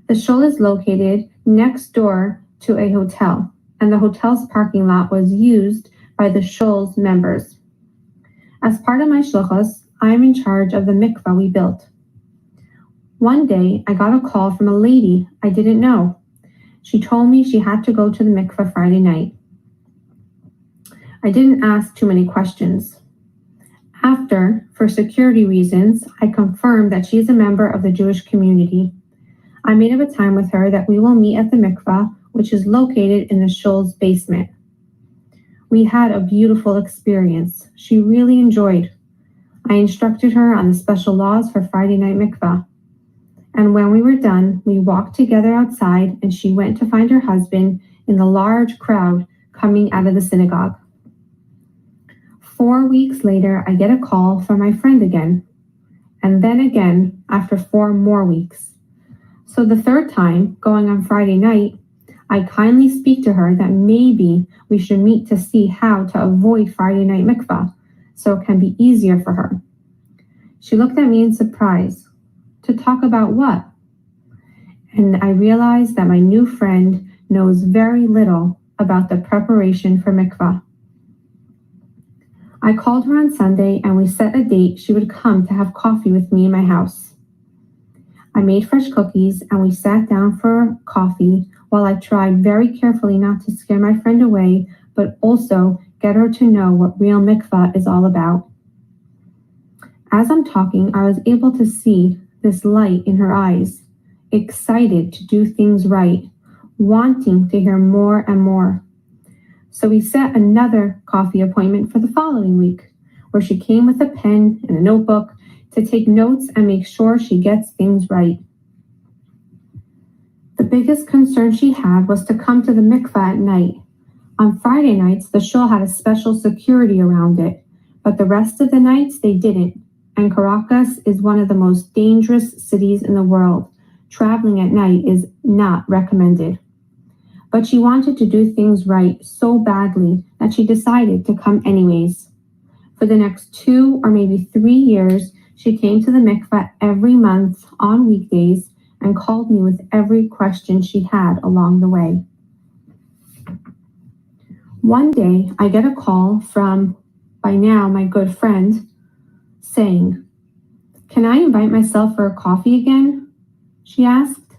The shul is located next door to a hotel, and the hotel's parking lot was used by the shul's members. As part of my shluchos, I am in charge of the mikvah we built. One day, I got a call from a lady I didn't know. She told me she had to go to the mikvah Friday night. I didn't ask too many questions. After, for security reasons, I confirmed that she is a member of the Jewish community. I made up a time with her that we will meet at the mikvah, which is located in the shul's basement. We had a beautiful experience. She really enjoyed. I instructed her on the special laws for Friday night mikvah. And when we were done, we walked together outside and she went to find her husband in the large crowd coming out of the synagogue. 4 weeks later, I get a call from my friend again, and then again after 4 more weeks. So the third time, going on Friday night, I kindly speak to her that maybe we should meet to see how to avoid Friday night mikvah so it can be easier for her. She looked at me in surprise. To talk about what? And I realized that my new friend knows very little about the preparation for mikvah. I called her on Sunday and we set a date she would come to have coffee with me in my house. I made fresh cookies and we sat down for coffee while I tried very carefully not to scare my friend away, but also get her to know what real mikvah is all about. As I'm talking, I was able to see this light in her eyes, excited to do things right, wanting to hear more and more. So we set another coffee appointment for the following week, where she came with a pen and a notebook to take notes and make sure she gets things right. The biggest concern she had was to come to the mikvah at night. On Friday nights, the shul had a special security around it, but the rest of the nights they didn't. And Caracas is one of the most dangerous cities in the world. Traveling at night is not recommended. But she wanted to do things right so badly that she decided to come anyways. For the next 2 or maybe 3 years, she came to the mikvah every month on weekdays and called me with every question she had along the way. One day, I get a call from, by now, my good friend, saying, "Can I invite myself for a coffee again?" she asked.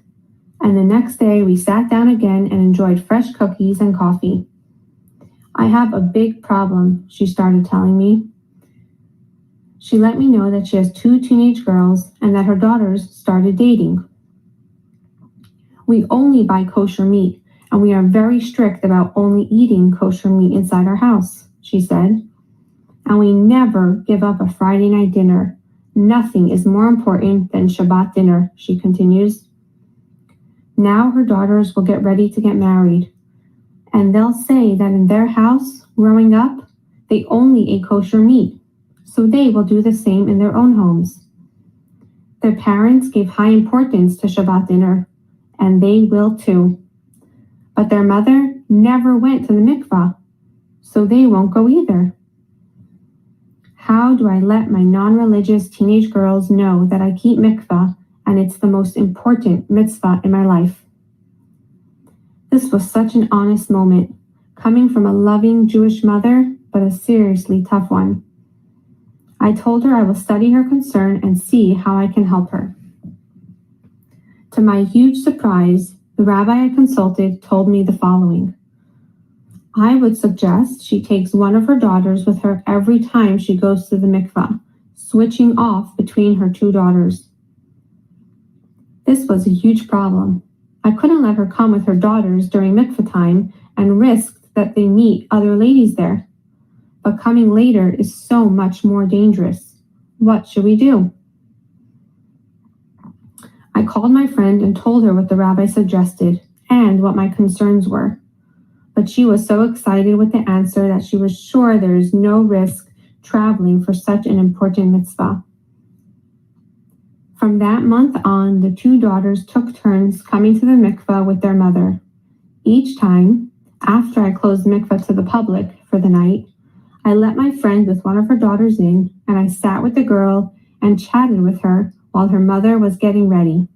And the next day, we sat down again and enjoyed fresh cookies and coffee. "I have a big problem," she started telling me. She let me know that she has 2 teenage girls and that her daughters started dating. "We only buy kosher meat, and we are very strict about only eating kosher meat inside our house," she said. "And we never give up a Friday night dinner. Nothing is more important than Shabbat dinner," she continues. Now her daughters will get ready to get married, and they'll say that in their house, growing up, they only ate kosher meat, so they will do the same in their own homes. Their parents gave high importance to Shabbat dinner, and they will too. But their mother never went to the mikvah, so they won't go either. How do I let my non-religious teenage girls know that I keep mikvah and it's the most important mitzvah in my life? This was such an honest moment, coming from a loving Jewish mother, but a seriously tough one. I told her I will study her concern and see how I can help her. To my huge surprise, the rabbi I consulted told me the following: "I would suggest she takes one of her daughters with her every time she goes to the mikvah, switching off between her 2 daughters." This was a huge problem. I couldn't let her come with her daughters during mikvah time and risk that they meet other ladies there. But coming later is so much more dangerous. What should we do? I called my friend and told her what the rabbi suggested and what my concerns were. But she was so excited with the answer that she was sure there is no risk traveling for such an important mitzvah. From that month on, the 2 daughters took turns coming to the mikvah with their mother. Each time, after I closed the mikvah to the public for the night, I let my friend with one of her daughters in, and I sat with the girl and chatted with her while her mother was getting ready.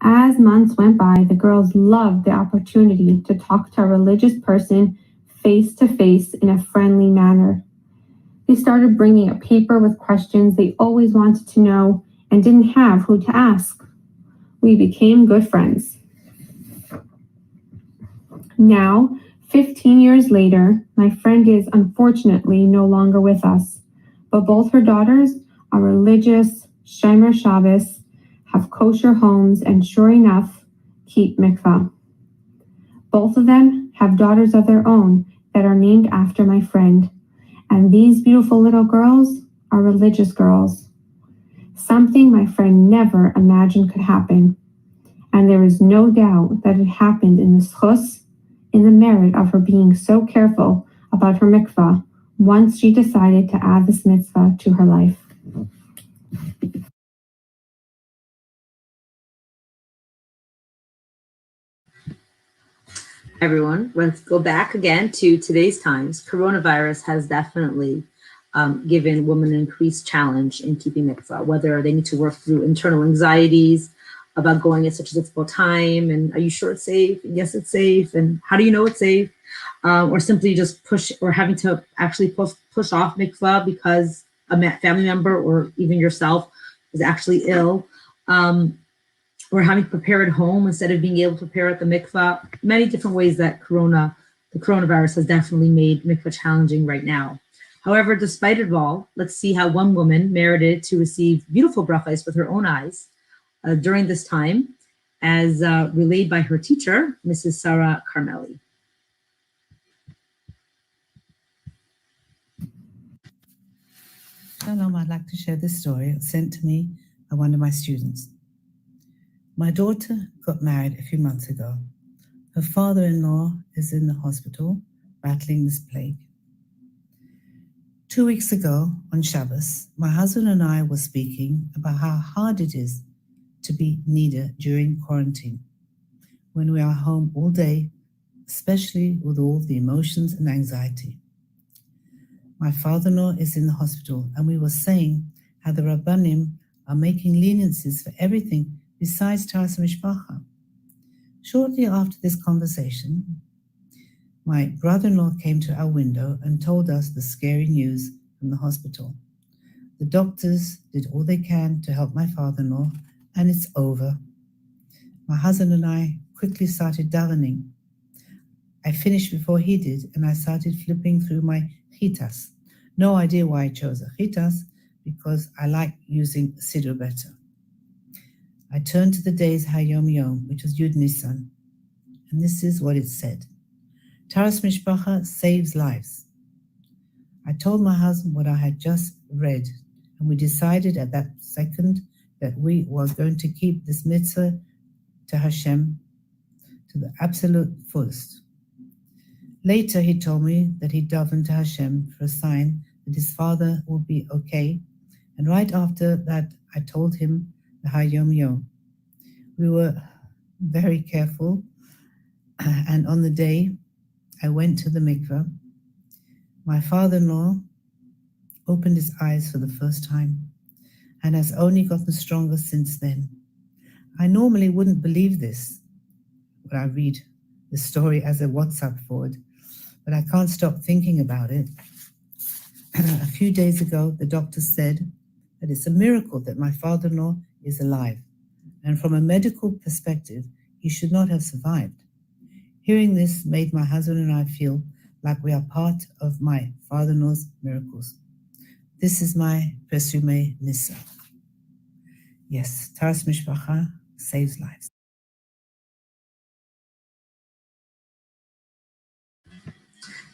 As months went by, the girls loved the opportunity to talk to a religious person face to face in a friendly manner. They started bringing a paper with questions they always wanted to know and didn't have who to ask. We became good friends. Now, 15 years later, my friend is unfortunately no longer with us, but both her daughters are religious, Shomer Shabbos, have kosher homes, and sure enough, keep mikvah. Both of them have daughters of their own that are named after my friend, and these beautiful little girls are religious girls. Something my friend never imagined could happen, and there is no doubt that it happened in the schus, in the merit of her being so careful about her mikvah once she decided to add this mitzvah to her life. Everyone, let's go back again to today's times. Coronavirus has definitely given women an increased challenge in keeping mikvah, whether they need to work through internal anxieties about going at such a difficult time, and are you sure it's safe? Yes, it's safe, and how do you know it's safe? Or simply just push, or having to actually push off mikvah because a family member or even yourself is actually ill. or having to prepare at home instead of being able to prepare at the mikvah. Many different ways that the coronavirus has definitely made mikvah challenging right now. However, despite it all, let's see how one woman merited to receive beautiful brachos with her own eyes during this time, as relayed by her teacher, Mrs. Sarah Carmelli. Shalom, I'd like to share this story sent to me by one of my students. My daughter got married a few months ago. Her father-in-law is in the hospital battling this plague. 2 weeks ago on Shabbos, my husband and I were speaking about how hard it is to be nida during quarantine, when we are home all day, especially with all the emotions and anxiety. My father-in-law is in the hospital, and we were saying how the Rabbanim are making leniencies for everything besides Taras Mishpacha. Shortly after this conversation, my brother-in-law came to our window and told us the scary news from the hospital. The doctors did all they can to help my father-in-law, and it's over. My husband and I quickly started davening. I finished before he did, and I started flipping through my chitas. No idea why I chose a chitas, because I like using siddur better. I turned to the day's Hayom Yom, which was Yud Nisan, and this is what it said. Taras Mishpacha saves lives. I told my husband what I had just read, and we decided at that second that we were going to keep this mitzvah to Hashem to the absolute fullest. Later, he told me that he davened to Hashem for a sign that his father would be okay, and right after that, I told him the Hayom Yom. We were very careful, and on the day I went to the mikveh, my father-in-law opened his eyes for the first time and has only gotten stronger since then. I normally wouldn't believe this when I read the story as a WhatsApp forward, but I can't stop thinking about it. A few days ago, the doctor said that it's a miracle that my father-in-law is alive, and from a medical perspective, he should not have survived. Hearing this made my husband and I feel like we are part of my father-in-law's miracles. This is my presume nissa. Yes, Taras Mishpacha saves lives.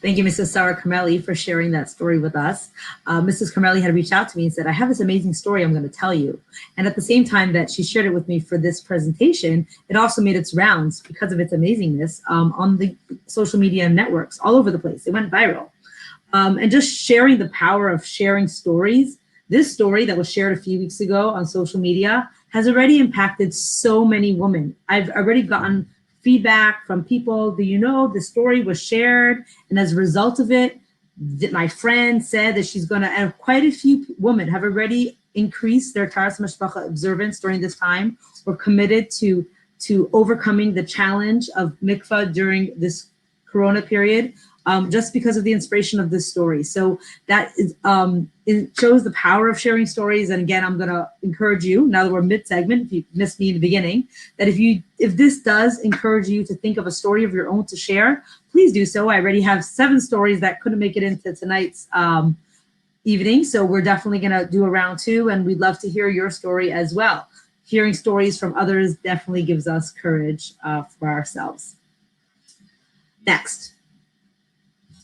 Thank you, Mrs. Sarah Carmelli, for sharing that story with us. Mrs. Carmelli had reached out to me and said, I have this amazing story I'm going to tell you. And at the same time that she shared it with me for this presentation, it also made its rounds because of its amazingness on the social media networks all over the place. It went viral. And just sharing the power of sharing stories. This story that was shared a few weeks ago on social media has already impacted so many women. I've already gotten feedback from people. Do you know the story was shared? And as a result of it, my friend said that she's going to, and quite a few women have already increased their Taras Mishpacha observance during this time, or committed to overcoming the challenge of mikvah during this Corona period, just because of the inspiration of this story. So that is, it shows the power of sharing stories. And again, I'm going to encourage you, now that we're mid-segment, if you missed me in the beginning, that if this does encourage you to think of a story of your own to share, please do so. I already have 7 stories that couldn't make it into tonight's evening. So we're definitely going to do a round 2, and we'd love to hear your story as well. Hearing stories from others definitely gives us courage for ourselves. Next.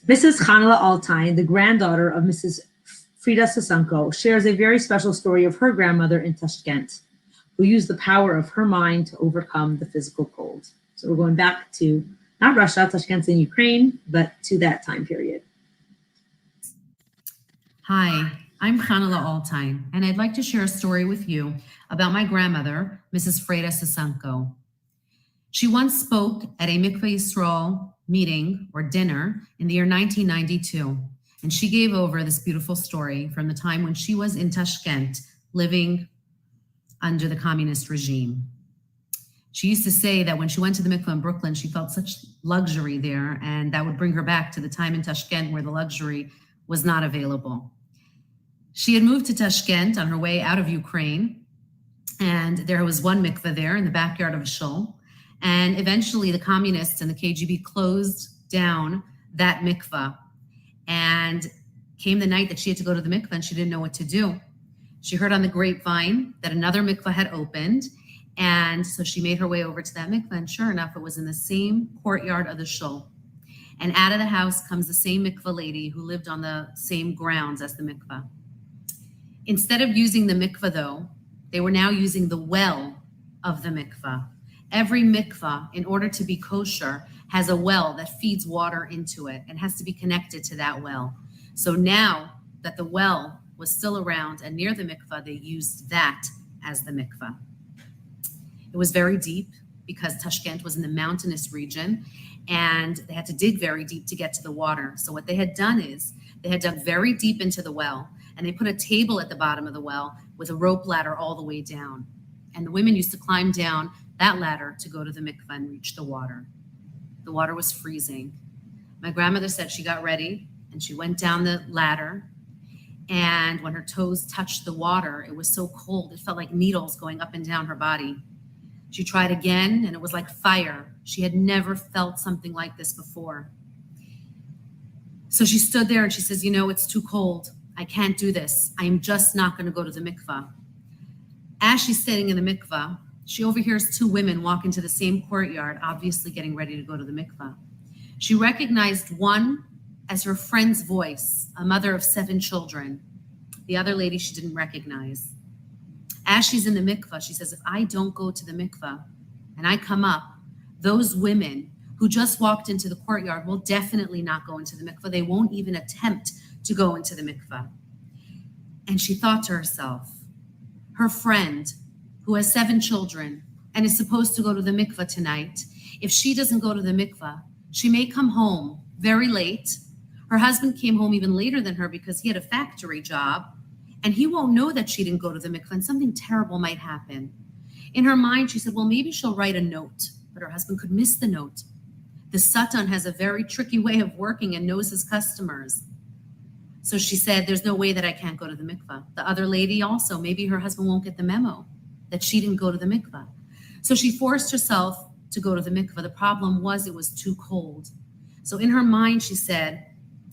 Mrs. Chanala Altain, the granddaughter of Mrs. Frida Sasanko, shares a very special story of her grandmother in Tashkent, who used the power of her mind to overcome the physical cold. So we're going back to, not Russia, Tashkent's in Ukraine, but to that time period. Hi, I'm Chanala Altain, and I'd like to share a story with you about my grandmother, Mrs. Frida Sasanko. She once spoke at a Mikvah Yisrael meeting or dinner in the year 1992, and she gave over this beautiful story from the time when she was in Tashkent living under the communist regime. She used to say that when she went to the mikvah in Brooklyn, she felt such luxury there, and that would bring her back to the time in Tashkent where the luxury was not available. She had moved to Tashkent on her way out of Ukraine, And there was one mikveh there in the backyard of a shul. And eventually the communists and the KGB closed down that mikveh. And came the night that she had to go to the mikveh and she didn't know what to do. She heard on the grapevine that another mikveh had opened. And so she made her way over to that mikveh. And sure enough, it was in the same courtyard of the shul. And out of the house comes the same mikveh lady who lived on the same grounds as the mikveh. Instead of using the mikveh, though, they were now using the well of the mikveh. Every mikveh, in order to be kosher, has a well that feeds water into it and has to be connected to that well. So now that the well was still around and near the mikveh, they used that as the mikveh. It was very deep because Tashkent was in the mountainous region and they had to dig very deep to get to the water. So what they had done is they had dug very deep into the well and they put a table at the bottom of the well with a rope ladder all the way down. And the women used to climb down that ladder to go to the mikveh and reach the water. The water was freezing. My grandmother said she got ready and she went down the ladder. And when her toes touched the water, it was so cold. It felt like needles going up and down her body. She tried again and it was like fire. She had never felt something like this before. So she stood there and she says, you know, it's too cold. I can't do this. I am just not going to go to the mikveh. As she's sitting in the mikveh, she overhears two women walk into the same courtyard, obviously getting ready to go to the mikveh. She recognized one as her friend's voice, a mother of 7 children. The other lady she didn't recognize. As she's in the mikveh, she says, if I don't go to the mikveh and I come up, those women who just walked into the courtyard will definitely not go into the mikveh. They won't even attempt to go into the mikveh. And she thought to herself, her friend who has 7 children and is supposed to go to the mikveh tonight, if she doesn't go to the mikveh, she may come home very late. Her husband came home even later than her because he had a factory job, and he won't know that she didn't go to the mikveh and something terrible might happen. In her mind, she said, well, maybe she'll write a note, but her husband could miss the note. The Satan has a very tricky way of working and knows his customers. So she said, there's no way that I can't go to the mikveh. The other lady also, maybe her husband won't get the memo that she didn't go to the mikveh. So she forced herself to go to the mikveh. The problem was it was too cold. So in her mind, she said,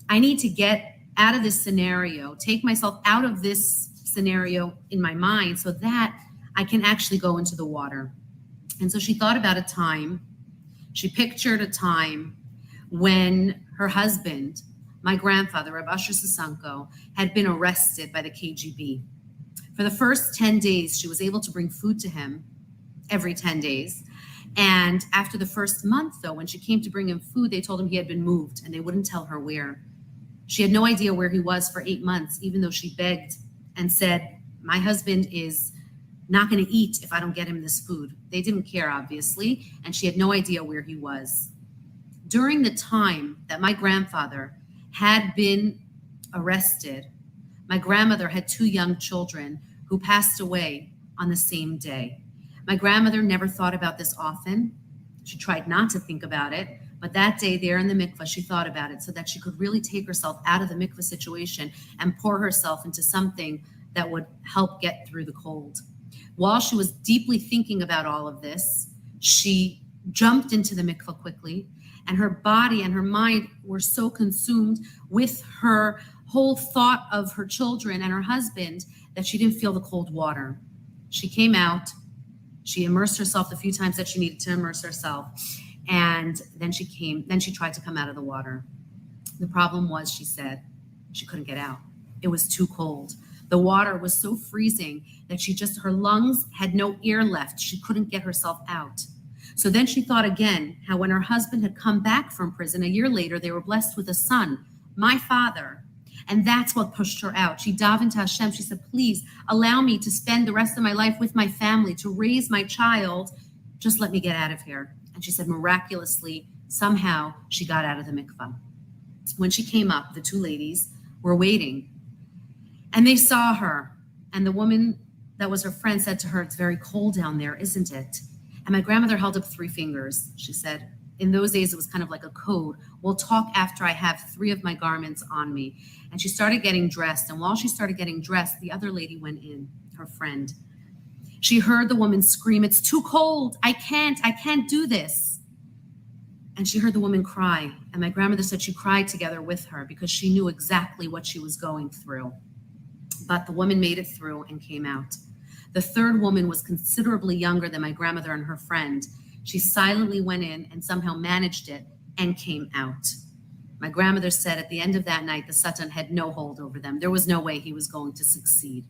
I need to get out of this scenario, take myself out of this scenario in my mind so that I can actually go into the water. And so she thought about a time. She pictured a time when her husband, my grandfather, Reb Asher Sasanko, had been arrested by the KGB. For the first 10 days, she was able to bring food to him every 10 days. And after the first month, though, when she came to bring him food, they told him he had been moved and they wouldn't tell her where. She had no idea where he was for 8 months, even though she begged and said, my husband is not going to eat if I don't get him this food. They didn't care, obviously, and she had no idea where he was. During the time that my grandfather had been arrested, my grandmother had 2 young children who passed away on the same day. My grandmother never thought about this often. She tried not to think about it, but that day there in the mikveh, she thought about it so that she could really take herself out of the mikveh situation and pour herself into something that would help get through the cold. While she was deeply thinking about all of this, she jumped into the mikveh quickly, and her body and her mind were so consumed with her whole thought of her children and her husband that she didn't feel the cold water. She came out, she immersed herself the few times that she needed to immerse herself, and then she tried to come out of the water. The problem was, she said, she couldn't get out. It was too cold. The water was so freezing that her lungs had no air left. She couldn't get herself out. So then she thought again how when her husband had come back from prison a year later, they were blessed with a son, my father. And that's what pushed her out. She davened to Hashem. She said, please allow me to spend the rest of my life with my family, to raise my child. Just let me get out of here. And she said, miraculously, somehow she got out of the mikveh. When she came up, the 2 ladies were waiting. And they saw her. And the woman that was her friend said to her, it's very cold down there, isn't it? And my grandmother held up 3 fingers. She said, in those days, it was kind of like a code. We'll talk after I have 3 of my garments on me. And she started getting dressed. And while she started getting dressed, the other lady went in, her friend. She heard the woman scream, "It's too cold. I can't do this." And she heard the woman cry. And my grandmother said she cried together with her because she knew exactly what she was going through. But the woman made it through and came out. The third woman was considerably younger than my grandmother and her friend. She silently went in and somehow managed it and came out. My grandmother said at the end of that night, the Satan had no hold over them. There was no way he was going to succeed.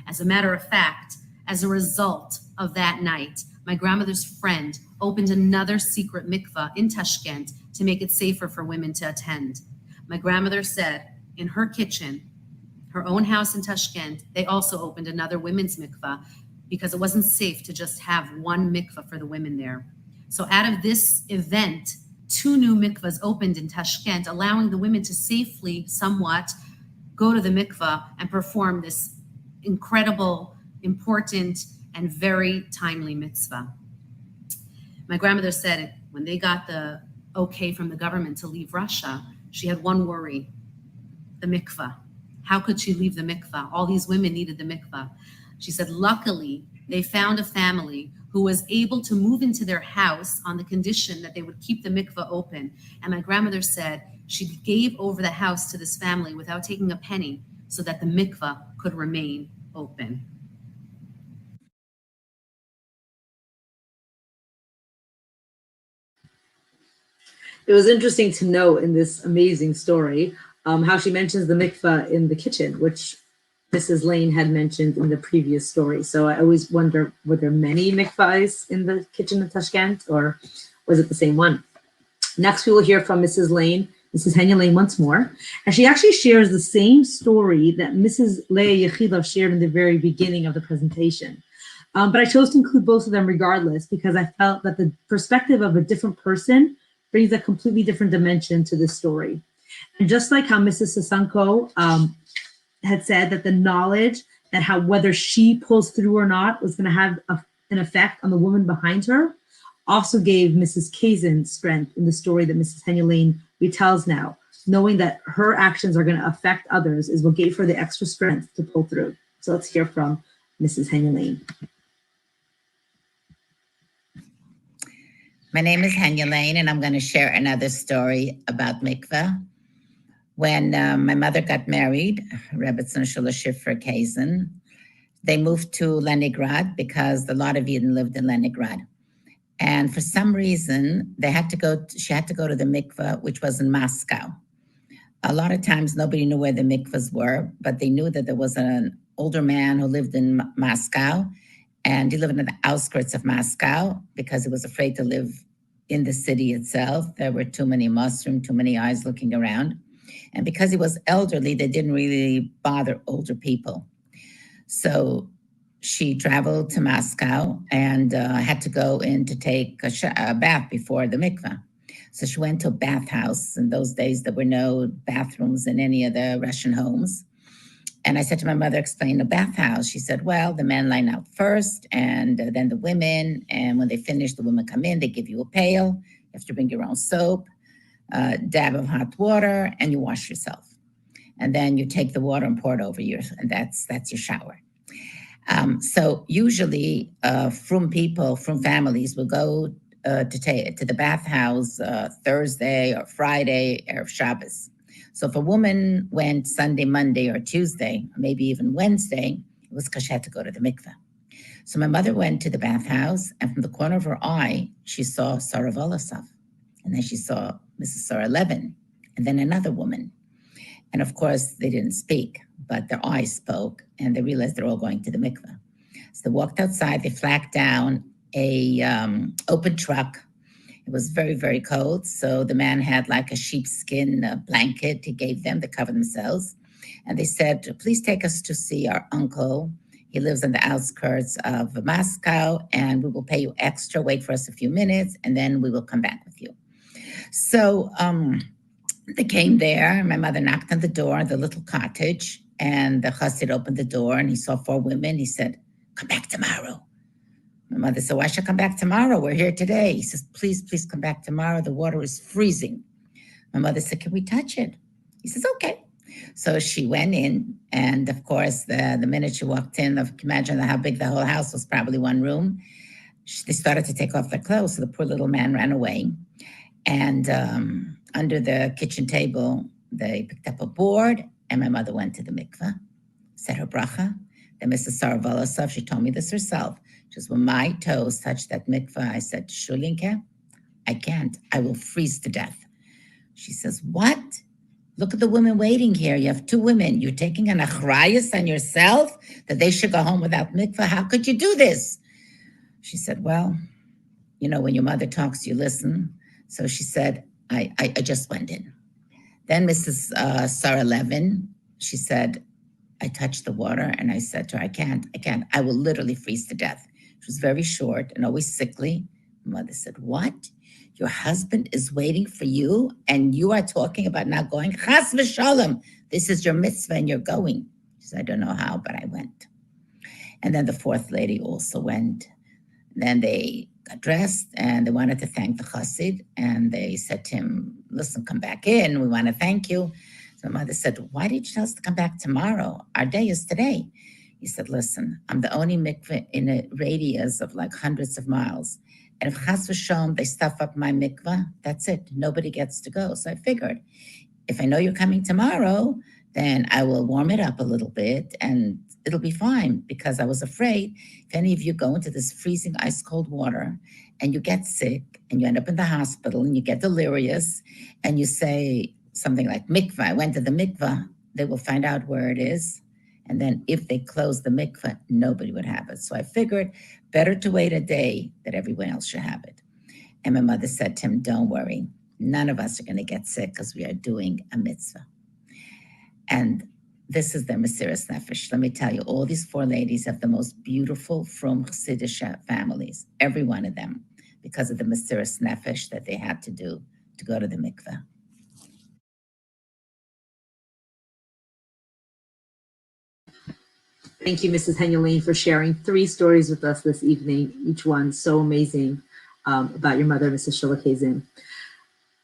As a matter of fact, as a result of that night, my grandmother's friend opened another secret mikvah in Tashkent to make it safer for women to attend. My grandmother said in her kitchen, her own house in Tashkent, they also opened another women's mikvah because it wasn't safe to just have one mikvah for the women there. So out of this event, 2 new mikvahs opened in Tashkent, allowing the women to safely, somewhat, go to the mikvah and perform this incredible, important, and very timely mitzvah. My grandmother said when they got the okay from the government to leave Russia, she had one worry, the mikvah. How could she leave the mikvah? All these women needed the mikvah. She said, luckily, they found a family who was able to move into their house on the condition that they would keep the mikvah open. And my grandmother said she gave over the house to this family without taking a penny so that the mikvah could remain open. It was interesting to note in this amazing story how she mentions the mikvah in the kitchen, which Mrs. Lane had mentioned in the previous story. So I always wonder, were there many mikvahs in the kitchen of Tashkent, or was it the same one? Next, we will hear from Mrs. Lane, Mrs. Henya Lane once more, and she actually shares the same story that Mrs. Leah Yechilov shared in the very beginning of the presentation. But I chose to include both of them regardless because I felt that the perspective of a different person brings a completely different dimension to this story. And just like how Mrs. Sasanko had said that the knowledge that how whether she pulls through or not was going to have an effect on the woman behind her, also gave Mrs. Kazin strength in the story that Mrs. Henya Lane retells now. Knowing that her actions are going to affect others is what gave her the extra strength to pull through. So let's hear from Mrs. Henya Lane. My name is Henya Lane, and I'm going to share another story about mikveh. When my mother got married, Rebbetzin Shula Shifra Kazin, they moved to Leningrad because a lot of Eden lived in Leningrad. And for some reason, she had to go to the mikveh, which was in Moscow. A lot of times, nobody knew where the mikvahs were, but they knew that there was an older man who lived in Moscow, and he lived in the outskirts of Moscow because he was afraid to live in the city itself. There were too many Muslims, too many eyes looking around. And because he was elderly, they didn't really bother older people. So she traveled to Moscow and had to go in to take a bath before the mikveh. So she went to a bathhouse. In those days, there were no bathrooms in any of the Russian homes. And I said to my mother, explain the bathhouse. She said, well, the men line out first and then the women. And when they finish, the women come in, they give you a pail. You have to bring your own soap, a dab of hot water, and you wash yourself. And then you take the water and pour it over you, and that's your shower. So usually from families will go to the bathhouse Thursday or Friday or Shabbos. So if a woman went Sunday, Monday, or Tuesday, or maybe even Wednesday, it was because she had to go to the mikveh. So my mother went to the bathhouse, and from the corner of her eye, she saw Sarah Volosov. And then she saw Mrs. Sarah Levin, and then another woman. And of course, they didn't speak, but their eyes spoke, and they realized they're all going to the mikveh. So they walked outside, they flagged down a open truck. It was very, very cold. So the man had like a sheepskin blanket he gave them to cover themselves. And they said, please take us to see our uncle. He lives on the outskirts of Moscow, and we will pay you extra. Wait for us a few minutes, and then we will come back with you. So they came there. My mother knocked on the door, the little cottage, and the chassid opened the door, and he saw 4 women. He said, come back tomorrow. My mother said, why should I come back tomorrow? We're here today. He says, please, please come back tomorrow. The water is freezing. My mother said, can we touch it? He says, okay. So she went in, and of course, the minute she walked in, imagine how big the whole house was, probably one room. They started to take off their clothes, so the poor little man ran away. And under the kitchen table, they picked up a board, and my mother went to the mikveh, said her bracha. Then Mrs. Saravolosov, she told me this herself. She says, when my toes touched that mikveh, I said, Shulinke, I can't. I will freeze to death. She says, what? Look at the women waiting here. You have two women. You're taking an achrayus on yourself that they should go home without mikveh. How could you do this? She said, well, you know, when your mother talks, you listen. So she said, I just went in. Then Mrs. Sarah Levin, she said, I touched the water and I said to her, I can't. I will literally freeze to death. She was very short and always sickly. My mother said, what? Your husband is waiting for you and you are talking about not going? Chas v'shalom. This is your mitzvah and you're going. She said, I don't know how, but I went. And then the fourth lady also went. Then they got dressed and they wanted to thank the chassid. And they said to him, listen, come back in. We want to thank you. So my mother said, why did you tell us to come back tomorrow? Our day is today. He said, listen, I'm the only mikveh in a radius of like hundreds of miles. And if chas v'shalom, they stuff up my mikveh, that's it. Nobody gets to go. So I figured, if I know you're coming tomorrow, then I will warm it up a little bit and it'll be fine, because I was afraid if any of you go into this freezing ice cold water and you get sick and you end up in the hospital and you get delirious and you say something like mikveh, I went to the mikveh, they will find out where it is. And then if they close the mikveh, nobody would have it. So I figured better to wait a day that everyone else should have it. And my mother said to him, don't worry, none of us are going to get sick because we are doing a mitzvah. And this is their Mesiras Nefesh. Let me tell you, all these four ladies have the most beautiful, from Chassidish families, every one of them, because of the Mesiras Nefesh that they had to do to go to the mikveh. Thank you, Mrs. Henulin, for sharing 3 stories with us this evening. Each one so amazing about your mother, Mrs. Shilakazin.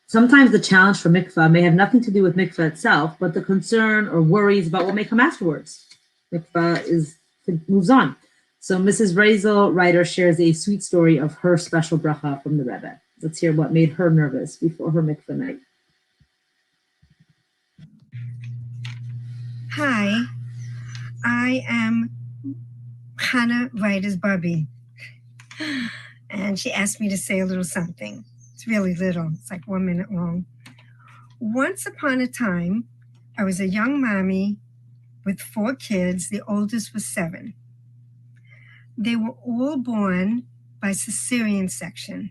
Sometimes the challenge for mikvah may have nothing to do with mikvah itself, but the concern or worries about what may come afterwards. Mikvah moves on. So Mrs. Razel Ryder shares a sweet story of her special bracha from the Rebbe. Let's hear what made her nervous before her mikvah night. Hi, I am Hannah Ryder's Barbie. And she asked me to say a little something. It's really little. It's like 1 minute long. Once upon a time, I was a young mommy with 4 kids. The oldest was 7. They were all born by cesarean section.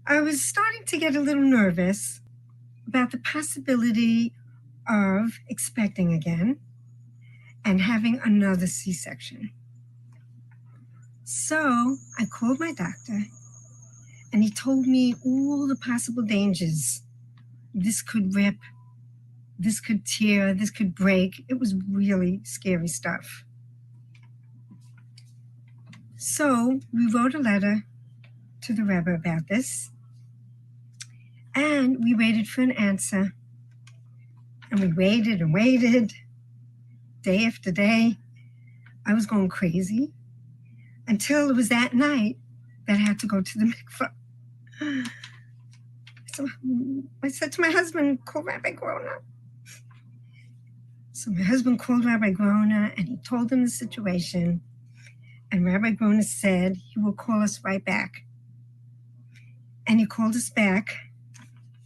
I was starting to get a little nervous about the possibility of expecting again and having another C-section. So I called my doctor and he told me all the possible dangers. This could rip, this could tear, this could break. It was really scary stuff. So we wrote a letter to the Rebbe about this and we waited for an answer. And we waited and waited, day after day. I was going crazy until it was that night that I had to go to the mikvah. So I said to my husband, call Rabbi Grona. So my husband called Rabbi Grona and he told him the situation. And Rabbi Grona said he will call us right back. And he called us back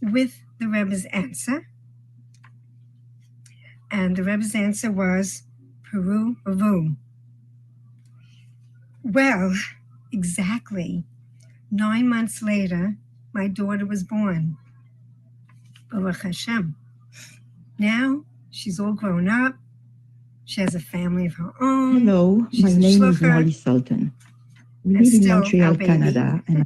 with the Rebbe's answer. And the Rebbe's answer was, Peru Avu. Well, exactly 9 months later, my daughter was born. Baruch Hashem. Now, she's all grown up. She has a family of her own. Hello, my name is Molly Sultan. We live in Montreal, Canada. And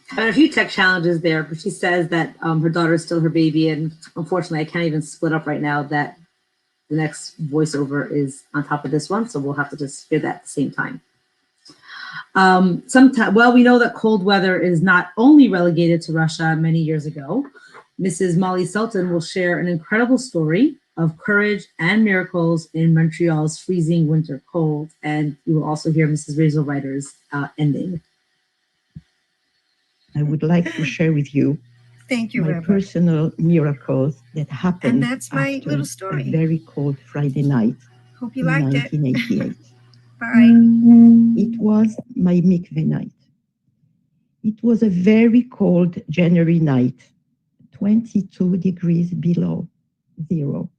Had a few tech challenges there, but she says that her daughter is still her baby, and unfortunately, I can't even split up right now that the next voiceover is on top of this one, so we'll have to just hear that at the same time. Well, we know that cold weather is not only relegated to Russia many years ago. Mrs. Molly Sultan will share an incredible story of courage and miracles in Montreal's freezing winter cold. And you will also hear Mrs. Rachel Ryder's ending. I would like to share with you Thank you, my Rabbi. personal miracles that happened And that's my after little a story. very cold Friday night Hope you in liked it. 1988. Bye. It was my mikveh night. It was a very cold January night, 22 degrees below zero,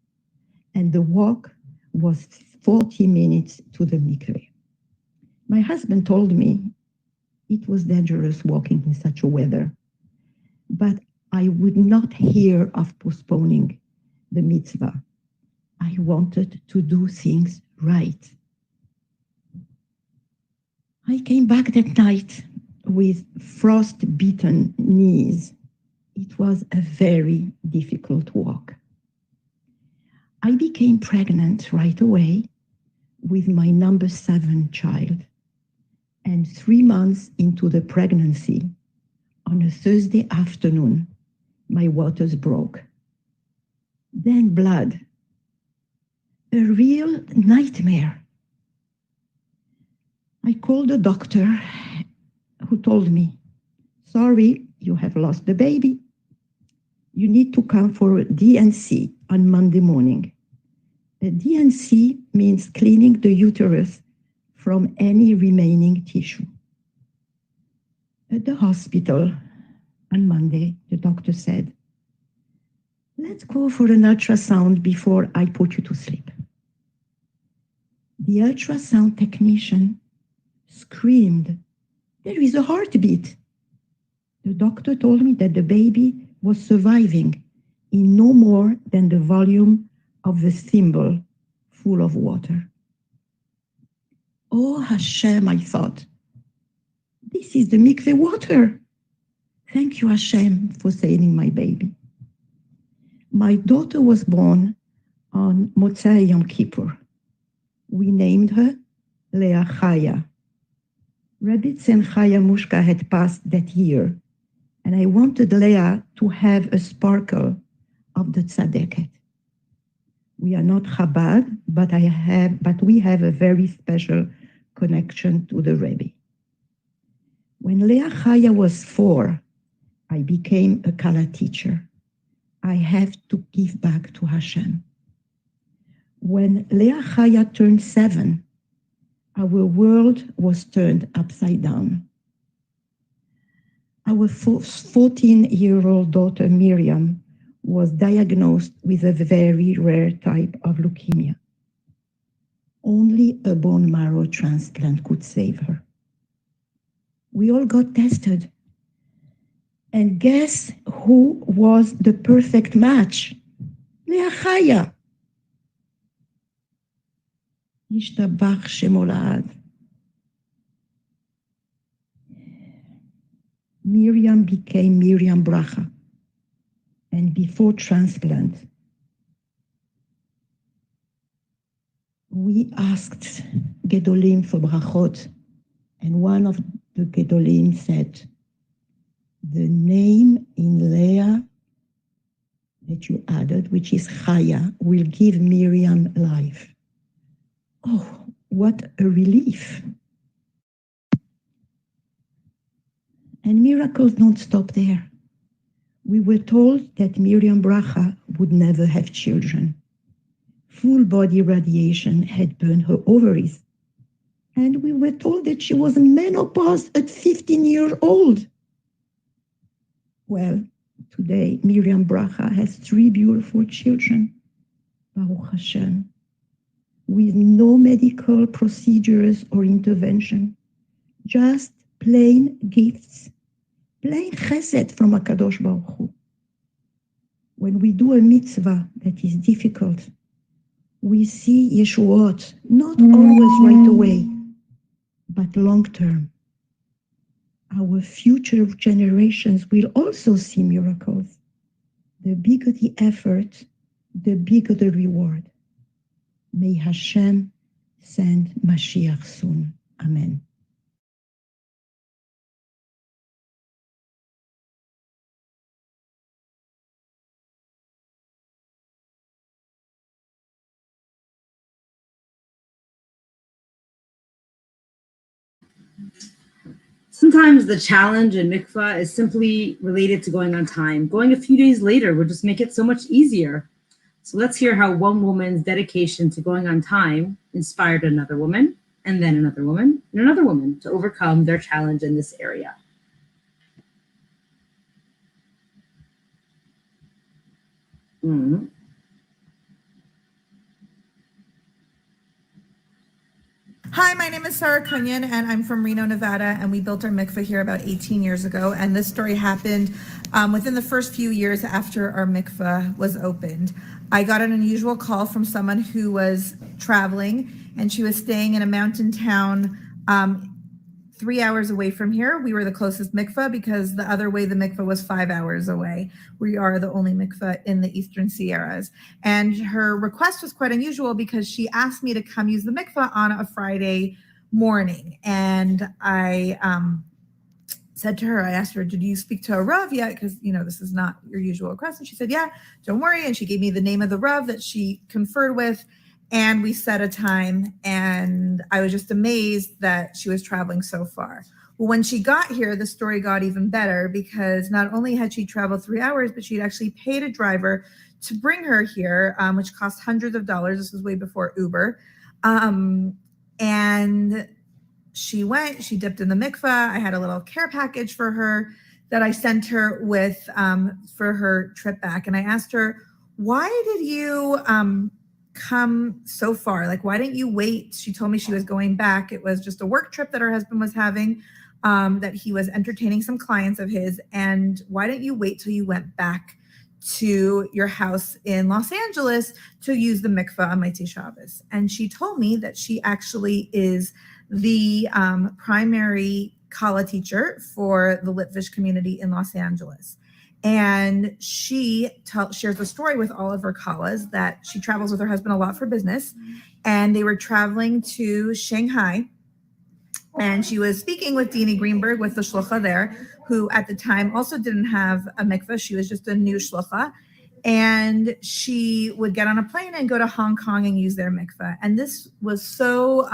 and the walk was 40 minutes to the mikveh. My husband told me it was dangerous walking in such a weather, but I would not hear of postponing the mitzvah. I wanted to do things right. I came back that night with frost-beaten knees. It was a very difficult walk. I became pregnant right away with my number 7 child. And 3 months into the pregnancy, on a Thursday afternoon, my waters broke. Then blood. A real nightmare. I called the doctor who told me, sorry, you have lost the baby. You need to come for DNC on Monday morning. The DNC means cleaning the uterus from any remaining tissue. At the hospital on Monday, the doctor said, let's go for an ultrasound before I put you to sleep. The ultrasound technician screamed, there is a heartbeat. The doctor told me that the baby was surviving in no more than the volume of the thimble full of water. Oh Hashem, I thought, this is the mikveh water. Thank you, Hashem, for saving my baby. My daughter was born on Motzei Yom Kippur. We named her Leah Chaya. Rebbetzin Chaya Mushka had passed that year, and I wanted Leah to have a sparkle of the tzaddiket. We are not Chabad, but we have a very special connection to the Rebbe. When Leah Chaya was 4, I became a Kala teacher. I have to give back to Hashem. When Leah Chaya turned 7, our world was turned upside down. Our 14-year-old daughter Miriam was diagnosed with a very rare type of leukemia. Only a bone marrow transplant could save her. We all got tested. And guess who was the perfect match? Leah Chaya. Yishtabach Shemo La'ad. Miriam became Miriam Bracha. And before transplant, we asked Gedolim for brachot, and one of the Gedolim said, the name in Leah that you added, which is Chaya, will give Miriam life. Oh, what a relief. And miracles don't stop there. We were told that Miriam Bracha would never have children. Full body radiation had burned her ovaries. And we were told that she was in menopause at 15 years old. Well, today Miriam Bracha has 3 beautiful children, Baruch Hashem, with no medical procedures or intervention, just plain gifts, plain chesed from HaKadosh Baruch Hu. When we do a mitzvah that is difficult, we see Yeshuot, not always right away, but long term. Our future generations will also see miracles. The bigger the effort, the bigger the reward. May Hashem send Mashiach soon. Amen. Sometimes the challenge in mikvah is simply related to going on time. Going a few days later would just make it so much easier. So let's hear how one woman's dedication to going on time inspired another woman, and then another woman, and another woman to overcome their challenge in this area. Mm-hmm. Hi, my name is Sarah Cunyon, and I'm from Reno, Nevada, and we built our mikveh here about 18 years ago. And this story happened within the first few years after our mikveh was opened. I got an unusual call from someone who was traveling, and she was staying in a mountain town 3 hours away from here. We were the closest mikveh because the other way the mikveh was 5 hours away. We are the only mikveh in the Eastern Sierras. And her request was quite unusual because she asked me to come use the mikveh on a Friday morning. And I said to her, I asked her, did you speak to a Rav yet? Because, you know, this is not your usual request. And she said, yeah, don't worry. And she gave me the name of the Rav that she conferred with. And we set a time, and I was just amazed that she was traveling so far. Well, when she got here, the story got even better because not only had she traveled 3 hours, but she'd actually paid a driver to bring her here, which cost hundreds of dollars. This was way before Uber. And she went, she dipped in the mikveh. I had a little care package for her that I sent her with for her trip back. And I asked her, why did you come so far? Like, why didn't you wait? She told me she was going back. It was just a work trip that her husband was having, that he was entertaining some clients of his. And why didn't you wait till you went back to your house in Los Angeles to use the mikveh on Motzei Shabbos? And she told me that she actually is the primary Kala teacher for the Litvish community in Los Angeles. And she shares a story with all of her Kalas that she travels with her husband a lot for business. And they were traveling to Shanghai. And she was speaking with Dini Greenberg, with the shlucha there, who at the time also didn't have a mikveh. She was just a new shlucha. And she would get on a plane and go to Hong Kong and use their mikveh. And this was so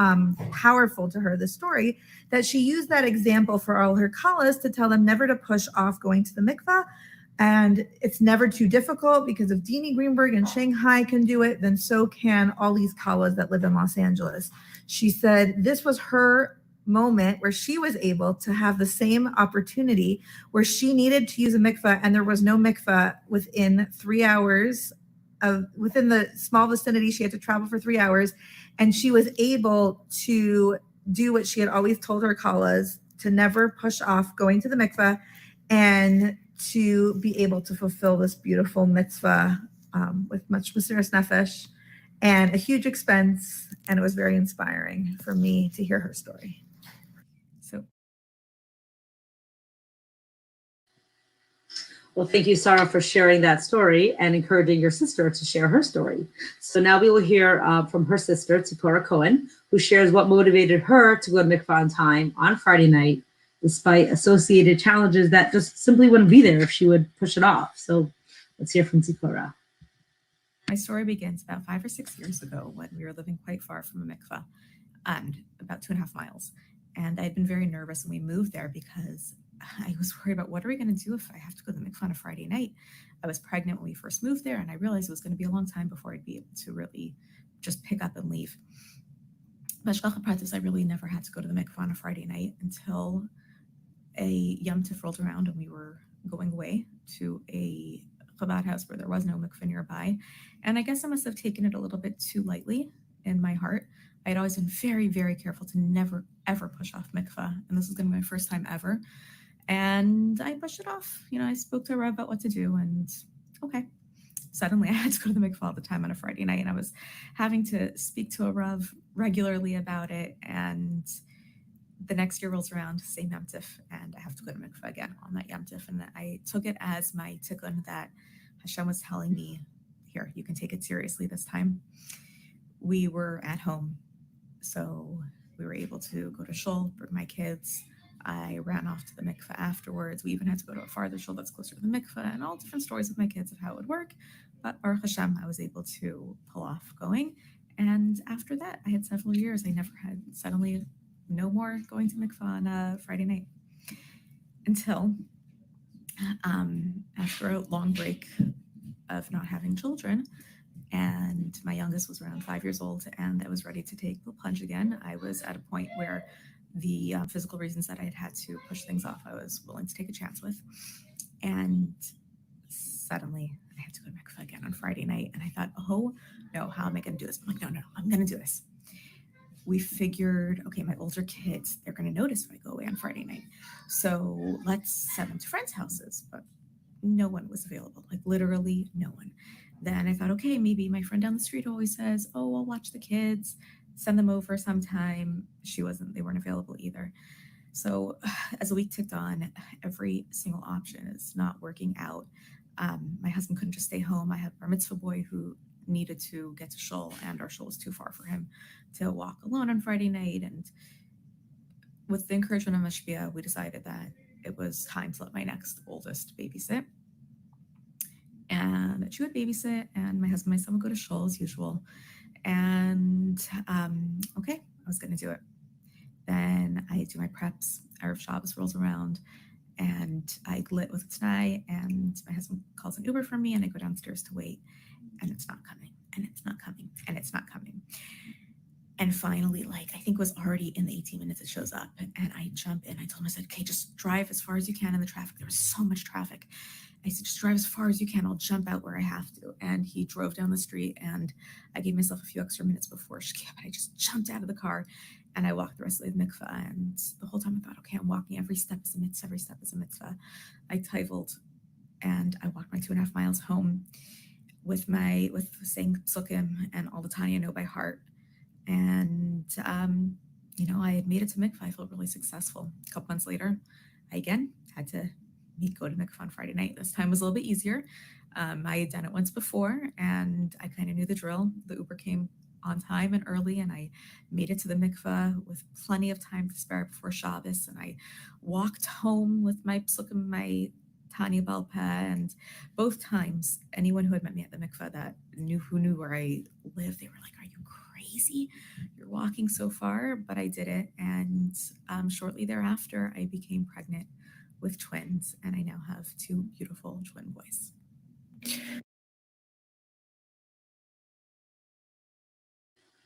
powerful to her, the story, that she used that example for all her Kalas to tell them never to push off going to the mikveh. And it's never too difficult because if Dini Greenberg in Shanghai can do it, then so can all these Kalas that live in Los Angeles. She said this was her moment where she was able to have the same opportunity where she needed to use a mikveh and there was no mikveh within 3 hours within the small vicinity. She had to travel for 3 hours, and she was able to do what she had always told her Kalas, to never push off going to the mikveh and to be able to fulfill this beautiful mitzvah with much mesiras nefesh and a huge expense. And it was very inspiring for me to hear her story. Well, thank you, Sarah, for sharing that story and encouraging your sister to share her story. So now we will hear from her sister, Tzipora Cohen, who shares what motivated her to go to mikvah on time on Friday night, despite associated challenges that just simply wouldn't be there if she would push it off. So let's hear from Tzipora. My story begins about 5 or 6 years ago when we were living quite far from a mikvah, and about 2.5 miles. And I had been very nervous when we moved there because I was worried about what are we going to do if I have to go to the mikvah on a Friday night. I was pregnant when we first moved there, and I realized it was going to be a long time before I'd be able to really just pick up and leave. B'hashgacha pratis, I really never had to go to the mikvah on a Friday night until a Yom Tov rolled around and we were going away to a Chabad house where there was no mikvah nearby. And I guess I must have taken it a little bit too lightly in my heart. I had always been very, very careful to never, ever push off mikvah. And this was going to be my first time ever. And I pushed it off. You know, I spoke to a Rav about what to do, and okay. Suddenly I had to go to the mikvah all the time on a Friday night, and I was having to speak to a Rav regularly about it. And the next year rolls around, same Yom Tif, and I have to go to mikvah again on that Yom Tif. And I took it as my tikkun that Hashem was telling me, here, you can take it seriously this time. We were at home, so we were able to go to shul, bring my kids. I ran off to the mikveh afterwards. We even had to go to a farther shul that's closer to the mikveh, and all different stories with my kids of how it would work. But Baruch Hashem, I was able to pull off going. And after that, I had several years. I never had suddenly no more going to mikvah on a Friday night. until after a long break of not having children, and my youngest was around 5 years old, and I was ready to take the plunge again. I was at a point where the physical reasons that I had to push things off, I was willing to take a chance with. And suddenly I had to go to Mikvah again on Friday night. And I thought, oh no, how am I going to do this? I'm like, no, I'm going to do this. We figured, okay, my older kids, they're going to notice if I go away on Friday night. So let's send them to friends' houses. But no one was available, like literally no one. Then I thought, okay, maybe my friend down the street always says, oh, I'll watch the kids, send them over sometime. They weren't available either. So as the week ticked on, every single option is not working out. My husband couldn't just stay home. I had our mitzvah boy who needed to get to shul, and our shul was too far for him to walk alone on Friday night. And with the encouragement of Mashpia, we decided that it was time to let my next oldest babysit. And that she would babysit, and my husband and my son would go to shul as usual. And okay, I was going to do it. Then I do my preps. Erev Shabbos rolls around, and I glit with Tanai, and my husband calls an Uber for me, and I go downstairs to wait, and it's not coming, and it's not coming, and it's not coming. And finally, I think it was already in the 18 minutes it shows up, and I jump in. I told him, I said, okay, just drive as far as you can in the traffic. There was so much traffic. I said, just drive as far as you can. I'll jump out where I have to. And he drove down the street, and I gave myself a few extra minutes before Shkia, but I just jumped out of the car, and I walked the rest of the mikvah. And the whole time I thought, okay, I'm walking. Every step is a mitzvah. Every step is a mitzvah. I titled, and I walked my 2.5 miles home with saying psukim and all the Tanya I know by heart. And, I had made it to mikvah. I felt really successful. A couple months later, I again had to go to mikvah on Friday night. This time was a little bit easier. I had done it once before, and I kind of knew the drill. The Uber came on time and early, and I made it to the mikvah with plenty of time to spare before Shabbos. And I walked home with my psukim, my Tanya Balpeh, and both times, anyone who had met me at the mikvah that knew where I lived, they were like, "Are you crazy? You're walking so far?" But I did it, and shortly thereafter, I became pregnant with twins, and I now have 2 beautiful twin boys.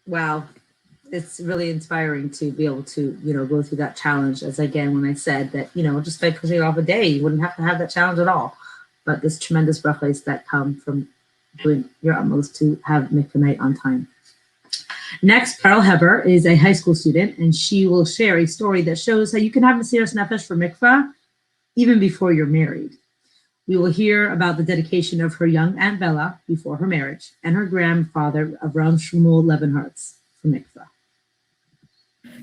Wow. It's really inspiring to be able to, go through that challenge. As again, when I said that, just by pushing off a day, you wouldn't have to have that challenge at all. But this tremendous brachos that come from doing your utmost to have mikvah night on time. Next, Carol Heber is a high school student, and she will share a story that shows how you can have Mesiras Nefesh for mikvah even before you're married. We will hear about the dedication of her young Aunt Bella before her marriage, and her grandfather, Avram Shmuel Levenhartz, for mikvah.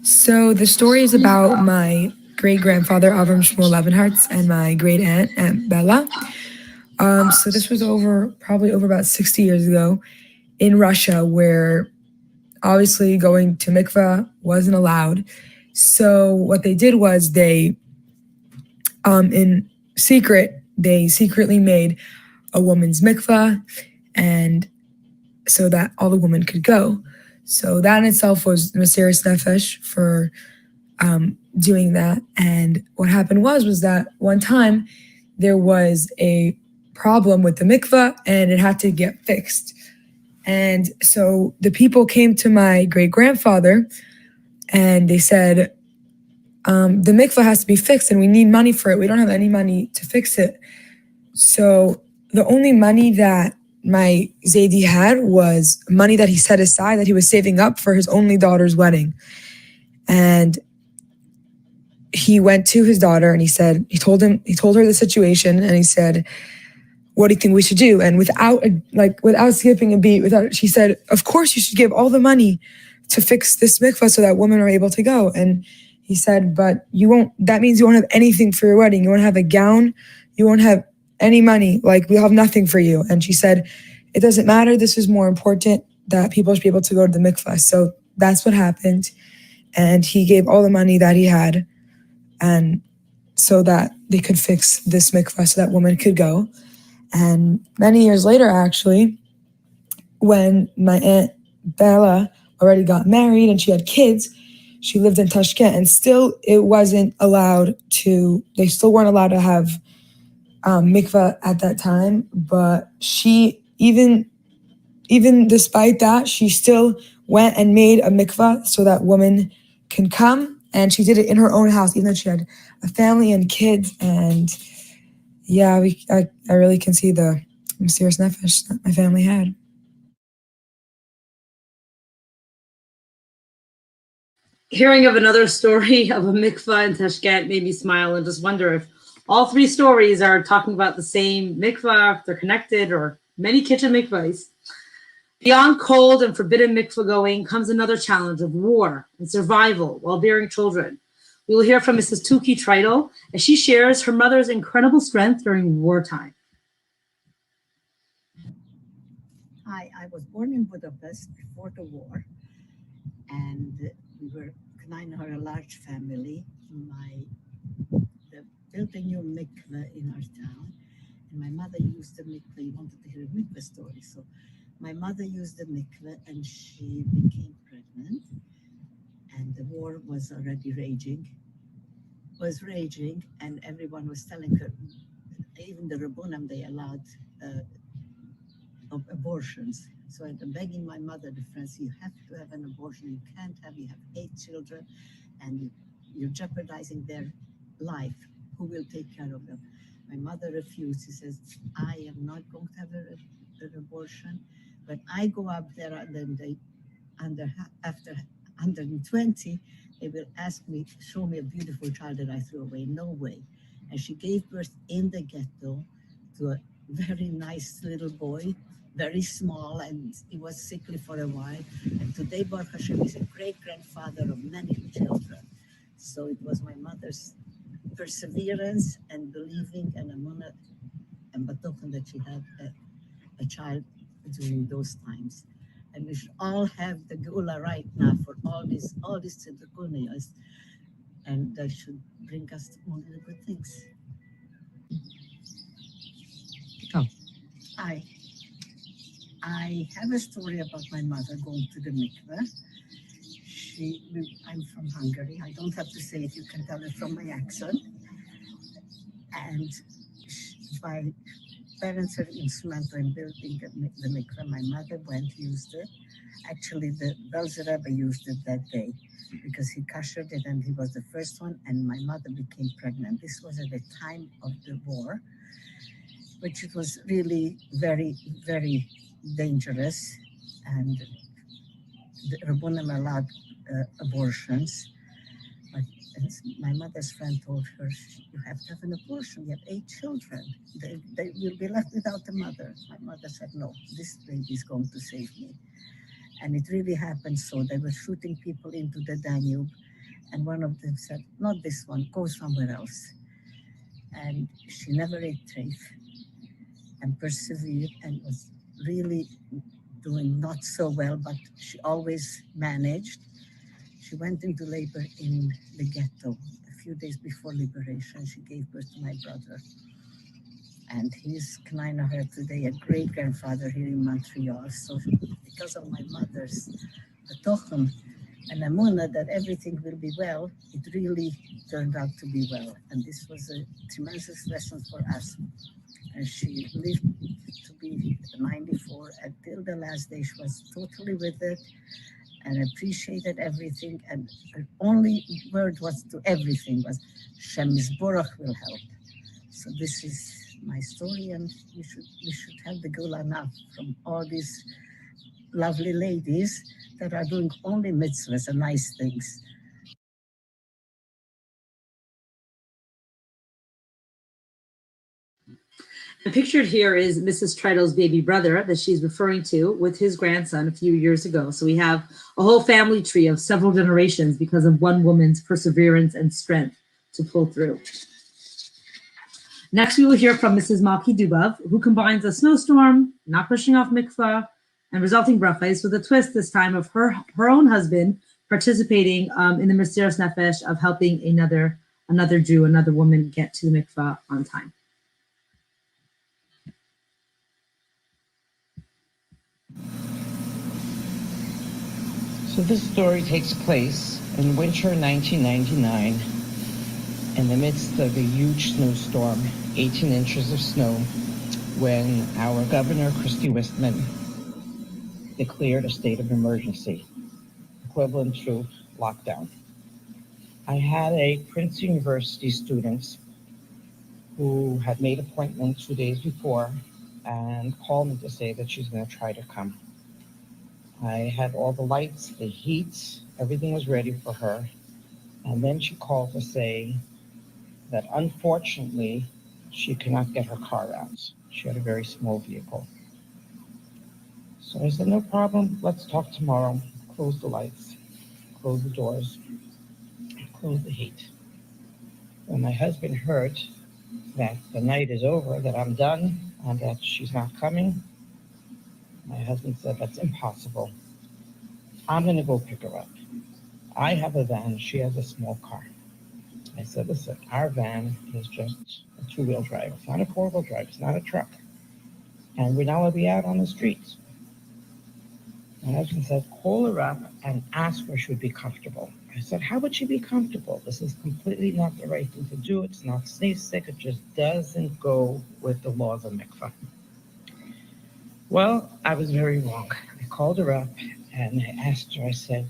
So the story is about my great-grandfather, Avram Shmuel Levenhartz, and my great-aunt, Aunt Bella. So this was probably over about 60 years ago in Russia, where obviously going to mikvah wasn't allowed. So what they did was they secretly made a woman's mikvah, and so that all the women could go. So that in itself was Mesiras Nefesh for doing that. And what happened was that one time there was a problem with the mikvah, and it had to get fixed. And so the people came to my great-grandfather, and they said, the mikvah has to be fixed, and we need money for it. We don't have any money to fix it. So the only money that my Zaidi had was money that he set aside, that he was saving up for his only daughter's wedding. And he went to his daughter, and he told her the situation, and he said, "What do you think we should do?" And without skipping a beat, she said, "Of course you should give all the money to fix this mikvah so that women are able to go." And he said, "But that means you won't have anything for your wedding. You won't have a gown. You won't have any money. We'll have nothing for you." And she said, "It doesn't matter. This is more important, that people should be able to go to the mikvah." So that's what happened. And he gave all the money that he had, and so that they could fix this mikvah so that women could go. And many years later, actually, when my Aunt Bella already got married and she had kids, she lived in Tashkent, and still it wasn't allowed to, they still weren't allowed to have mikvah at that time. But she, even despite that, she still went and made a mikvah so that women can come. And she did it in her own house, even though she had a family and kids. And yeah, I really can see the mysterious nefesh that my family had. Hearing of another story of a mikvah in Tashkent made me smile and just wonder if all three stories are talking about the same mikvah, if they're connected, or many kitchen mikvahs. Beyond cold and forbidden mikvah going comes another challenge of war and survival while bearing children. We will hear from Mrs. Tuki Tritle as she shares her mother's incredible strength during wartime. Hi, I was born in Budapest before the war, and we were a large family. They built a new mikveh in our town, and my mother used the mikveh. You wanted to hear a mikveh story, so my mother used the mikveh, and she became pregnant, and the war was already raging, and everyone was telling her, even the Rabbunim, they allowed abortions. So I'm begging my mother, the friends, you have to have an abortion. You can't have, you have 8 children, and you're jeopardizing their life. Who will take care of them? My mother refused. She says, I am not going to have an abortion. But I go up there, and then after 120, they will ask me, show me a beautiful child that I threw away. No way. And she gave birth in the ghetto to a very nice little boy, very small, and he was sickly for a while. And today, Baruch Hashem, is a great-grandfather of many children. So it was my mother's perseverance and believing and amunah and batochen that she had a child during those times. And we should all have the geula right now for all these tzedakunias, and that should bring us only the good things. Go. I have a story about my mother going to the mikveh. I'm from Hungary. I don't have to say it, you can tell it from my accent. And my parents are instrumental in building the mikveh. My mother went, used it. Actually, the Belzer Rebbe used it that day because he kashered it and he was the first one, and my mother became pregnant. This was at the time of the war, which it was really very, very dangerous, and the Rabbunim allowed abortions. But my mother's friend told her, you have to have an abortion, you have 8 children. They will be left without a mother. My mother said, no, this baby is going to save me. And it really happened so. They were shooting people into the Danube, and one of them said, not this one, go somewhere else. And she never ate treif and persevered and was really doing not so well, but she always managed. She went into labor in the ghetto a few days before liberation. She gave birth to my brother. And he's Knainaher today, a great-grandfather here in Montreal. So because of my mother's betochen and amunah that everything will be well, it really turned out to be well. And this was a tremendous lesson for us. And she lived to be 94 until the last day. She was totally with it and appreciated everything. And her only word was to everything was, Shem Yisborach will help. So this is my story, and we should have the geula now from all these lovely ladies that are doing only mitzvahs and nice things. And pictured here is Mrs. Tritle's baby brother that she's referring to with his grandson a few years ago. So we have a whole family tree of several generations because of one woman's perseverance and strength to pull through. Next, we will hear from Mrs. Malki Dubov, who combines a snowstorm, not pushing off mikvah, and resulting brachos with a twist this time of her own husband participating in the Mesiras Nefesh of helping another Jew, another woman get to the mikvah on time. So this story takes place In winter 1999, in the midst of a huge snowstorm, 18 inches of snow, when our governor, Christy Wistman, declared a state of emergency, equivalent to lockdown. I had a Princeton University student who had made an appointment 2 days before and called me to say that she's going to try to come. I had all the lights, the heat, everything was ready for her. And then she called to say that unfortunately, she cannot get her car out. She had a very small vehicle. So I said, no problem, let's talk tomorrow. Close the lights, close the doors, close the heat. When my husband heard that the night is over, that I'm done, and that she's not coming, my husband said, that's impossible. I'm gonna go pick her up. I have a van, she has a small car. I said, listen, our van is just a two-wheel drive. It's not a four-wheel drive, it's not a truck. And we're not gonna be out on the streets. My husband said, call her up and ask her if she would be comfortable. I said, how would she be comfortable? This is completely not the right thing to do. It's not safe. It just doesn't go with the laws of Mikvah. Well, I was very wrong. I called her up and I asked her, I said,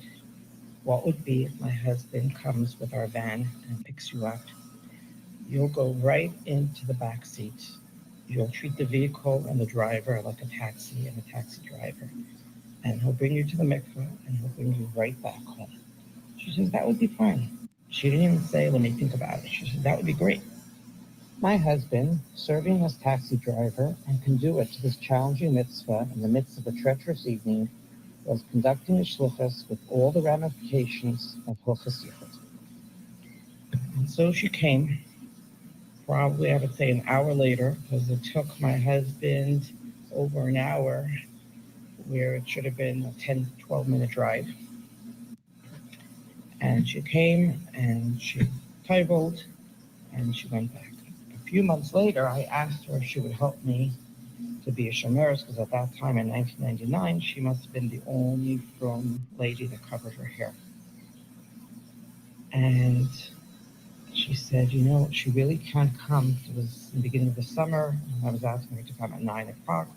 what would be if my husband comes with our van and picks you up? You'll go right into the back seat. You'll treat the vehicle and the driver like a taxi and a taxi driver. And he'll bring you to the mikveh and he'll bring you right back home. She says, that would be fine. She didn't even say, let me think about it. She said, that would be great. My husband, serving as taxi driver and conduit to this challenging mitzvah in the midst of a treacherous evening, was conducting a shlichus with all the ramifications of Hilchos Yichud. And so she came, probably I would say an hour later, because it took my husband over an hour, where it should have been a 10, 12-minute drive. And she came and she toiveled and she went back. A few months later, I asked her if she would help me to be a shomeres, because at that time in 1999, she must have been the only frum lady that covered her hair. And she said, you know, she really can't come. It was in the beginning of the summer, and I was asking her to come at 9 o'clock.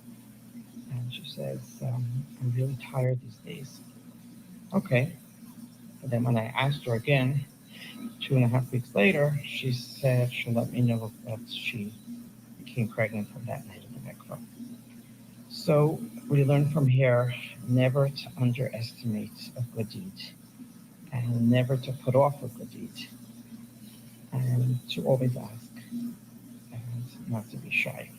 And she says, I'm really tired these days. Okay. But then when I asked her again, 2.5 weeks later, she said she'll let me know that she became pregnant from that night of the mikvah. So we learn from here never to underestimate a good deed and never to put off a good deed and to always ask and not to be shy.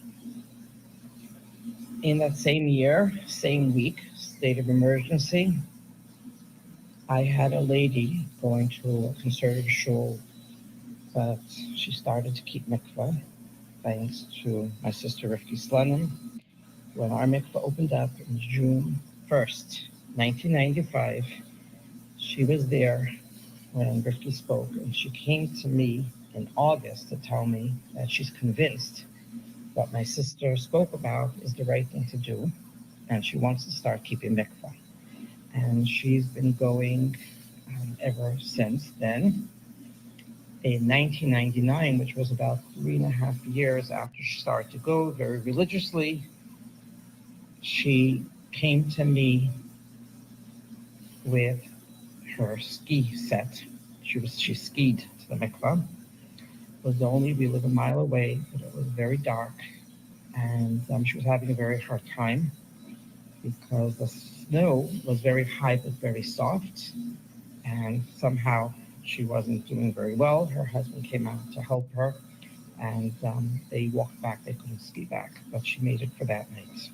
In that same year, same week, state of emergency, I had a lady going to a conservative shul, but she started to keep mikvah thanks to my sister Rifki Slenim. When our mikvah opened up in June 1st, 1995, she was there when Rifki spoke, and she came to me in August to tell me that she's convinced what my sister spoke about is the right thing to do, and she wants to start keeping mikvah. And she's been going ever since then. In 1999, which was about 3.5 years after she started to go very religiously, she came to me with her ski set. She skied to the mikvah. It was only, we live a mile away, but it was very dark. And she was having a very hard time because the snow was very high but very soft. And somehow she wasn't doing very well. Her husband came out to help her and they walked back. They couldn't ski back, but she made it for that night.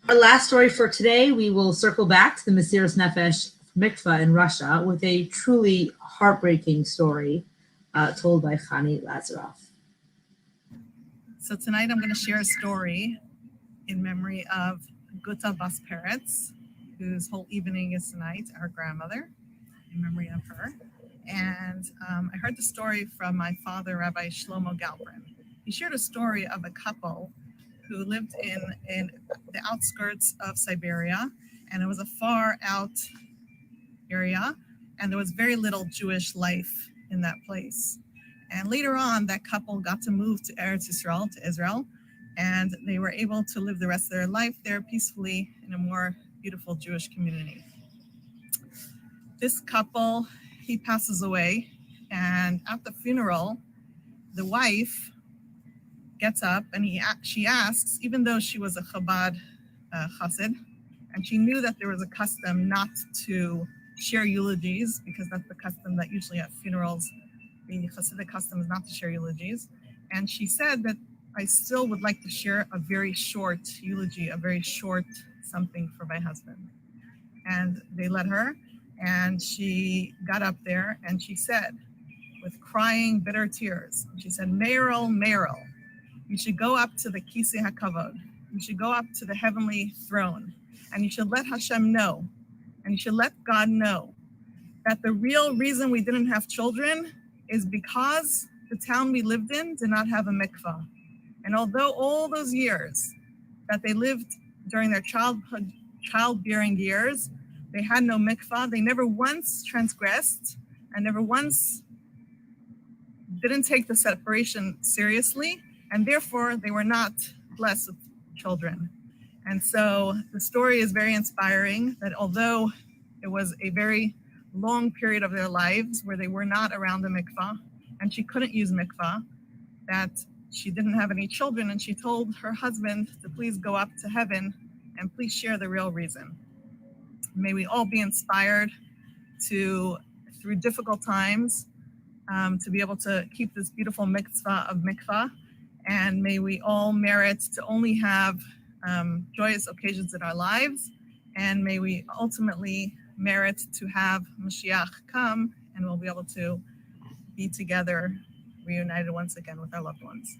Our last story for today, we will circle back to the Mesiras Nefesh Mikvah in Russia with a truly heartbreaking story told by Chani Lazaroff. So tonight I'm going to share a story in memory of Guta Vasperetz, whose whole evening is tonight, our grandmother, in memory of her. And I heard the story from my father, Rabbi Shlomo Galperin. He shared a story of a couple who lived in the outskirts of Siberia, and it was a far out area, and there was very little Jewish life in that place. And later on, that couple got to move to Eretz Yisrael, to Israel, and they were able to live the rest of their life there peacefully in a more beautiful Jewish community. This couple, he passes away, and at the funeral, the wife gets up and she asks, even though she was a Chabad chassid, and she knew that there was a custom not to share eulogies, because that's the custom that usually at funerals, the Hasidic custom is not to share eulogies. And she said that I still would like to share a very short eulogy, a very short something for my husband. And they let her, and she got up there and she said, with crying, bitter tears, she said, Meirel, Meirel, you should go up to the Kisei HaKavod. You should go up to the heavenly throne, and you should let Hashem know, and you should let God know that the real reason we didn't have children is because the town we lived in did not have a mikvah. And although all those years that they lived during their childbearing years, they had no mikvah, they never once transgressed and never once didn't take the separation seriously, and therefore they were not blessed with children. And so the story is very inspiring, that although it was a very long period of their lives where they were not around the mikvah, and she couldn't use mikvah, that she didn't have any children, and she told her husband to please go up to heaven and please share the real reason. May we all be inspired to, through difficult times, to be able to keep this beautiful mitzvah of mikvah, and may we all merit to only have joyous occasions in our lives, and may we ultimately merit to have Mashiach come, and we'll be able to be together, reunited once again with our loved ones.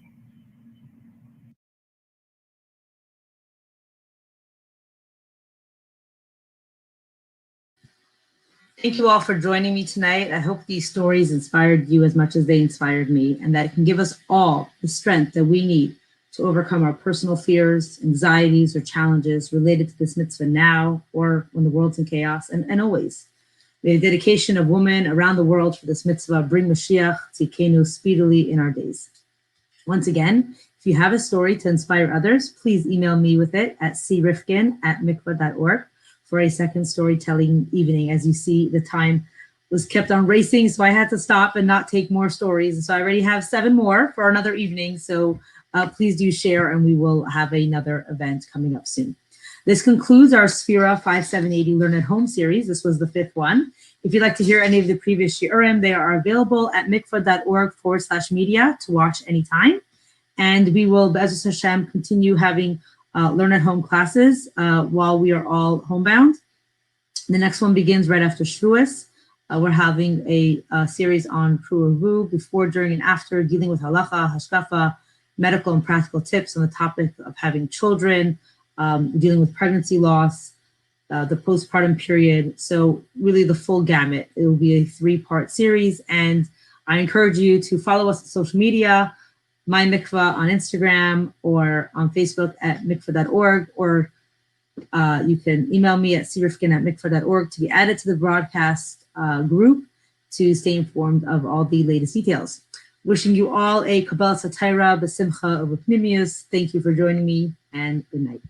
Thank you all for joining me tonight. I hope these stories inspired you as much as they inspired me, and that it can give us all the strength that we need to overcome our personal fears, anxieties, or challenges related to this mitzvah now or when the world's in chaos, and always. May the dedication of women around the world for this mitzvah bring Mashiach tzidkenu speedily in our days. Once again, if you have a story to inspire others, please email me with it at crifkin@mikvah.org for a second storytelling evening. As you see, the time was kept on racing, so I had to stop and not take more stories. And so I already have 7 more for another evening. So please do share, and we will have another event coming up soon. This concludes our Sphira 5780 Learn at Home series. This was the 5th one. If you'd like to hear any of the previous shiurim, they are available at mikvah.org/media to watch anytime. And we will, Be'ezus Hashem, continue having Learn at Home classes while we are all homebound. The next one begins right after Shavuos. We're having a series on Pru'uvu, before, during, and after, dealing with halacha, hashkafa, medical and practical tips on the topic of having children, dealing with pregnancy loss, the postpartum period. So really the full gamut. It will be a 3-part series, and I encourage you to follow us on social media, My Mikvah on Instagram or on Facebook at mikvah.org, or you can email me at crifkin@mikvah.org to be added to the broadcast group to stay informed of all the latest details. Wishing you all a Kabbalah Satira, B'simcha, Ub'pnimius. Thank you for joining me, and good night.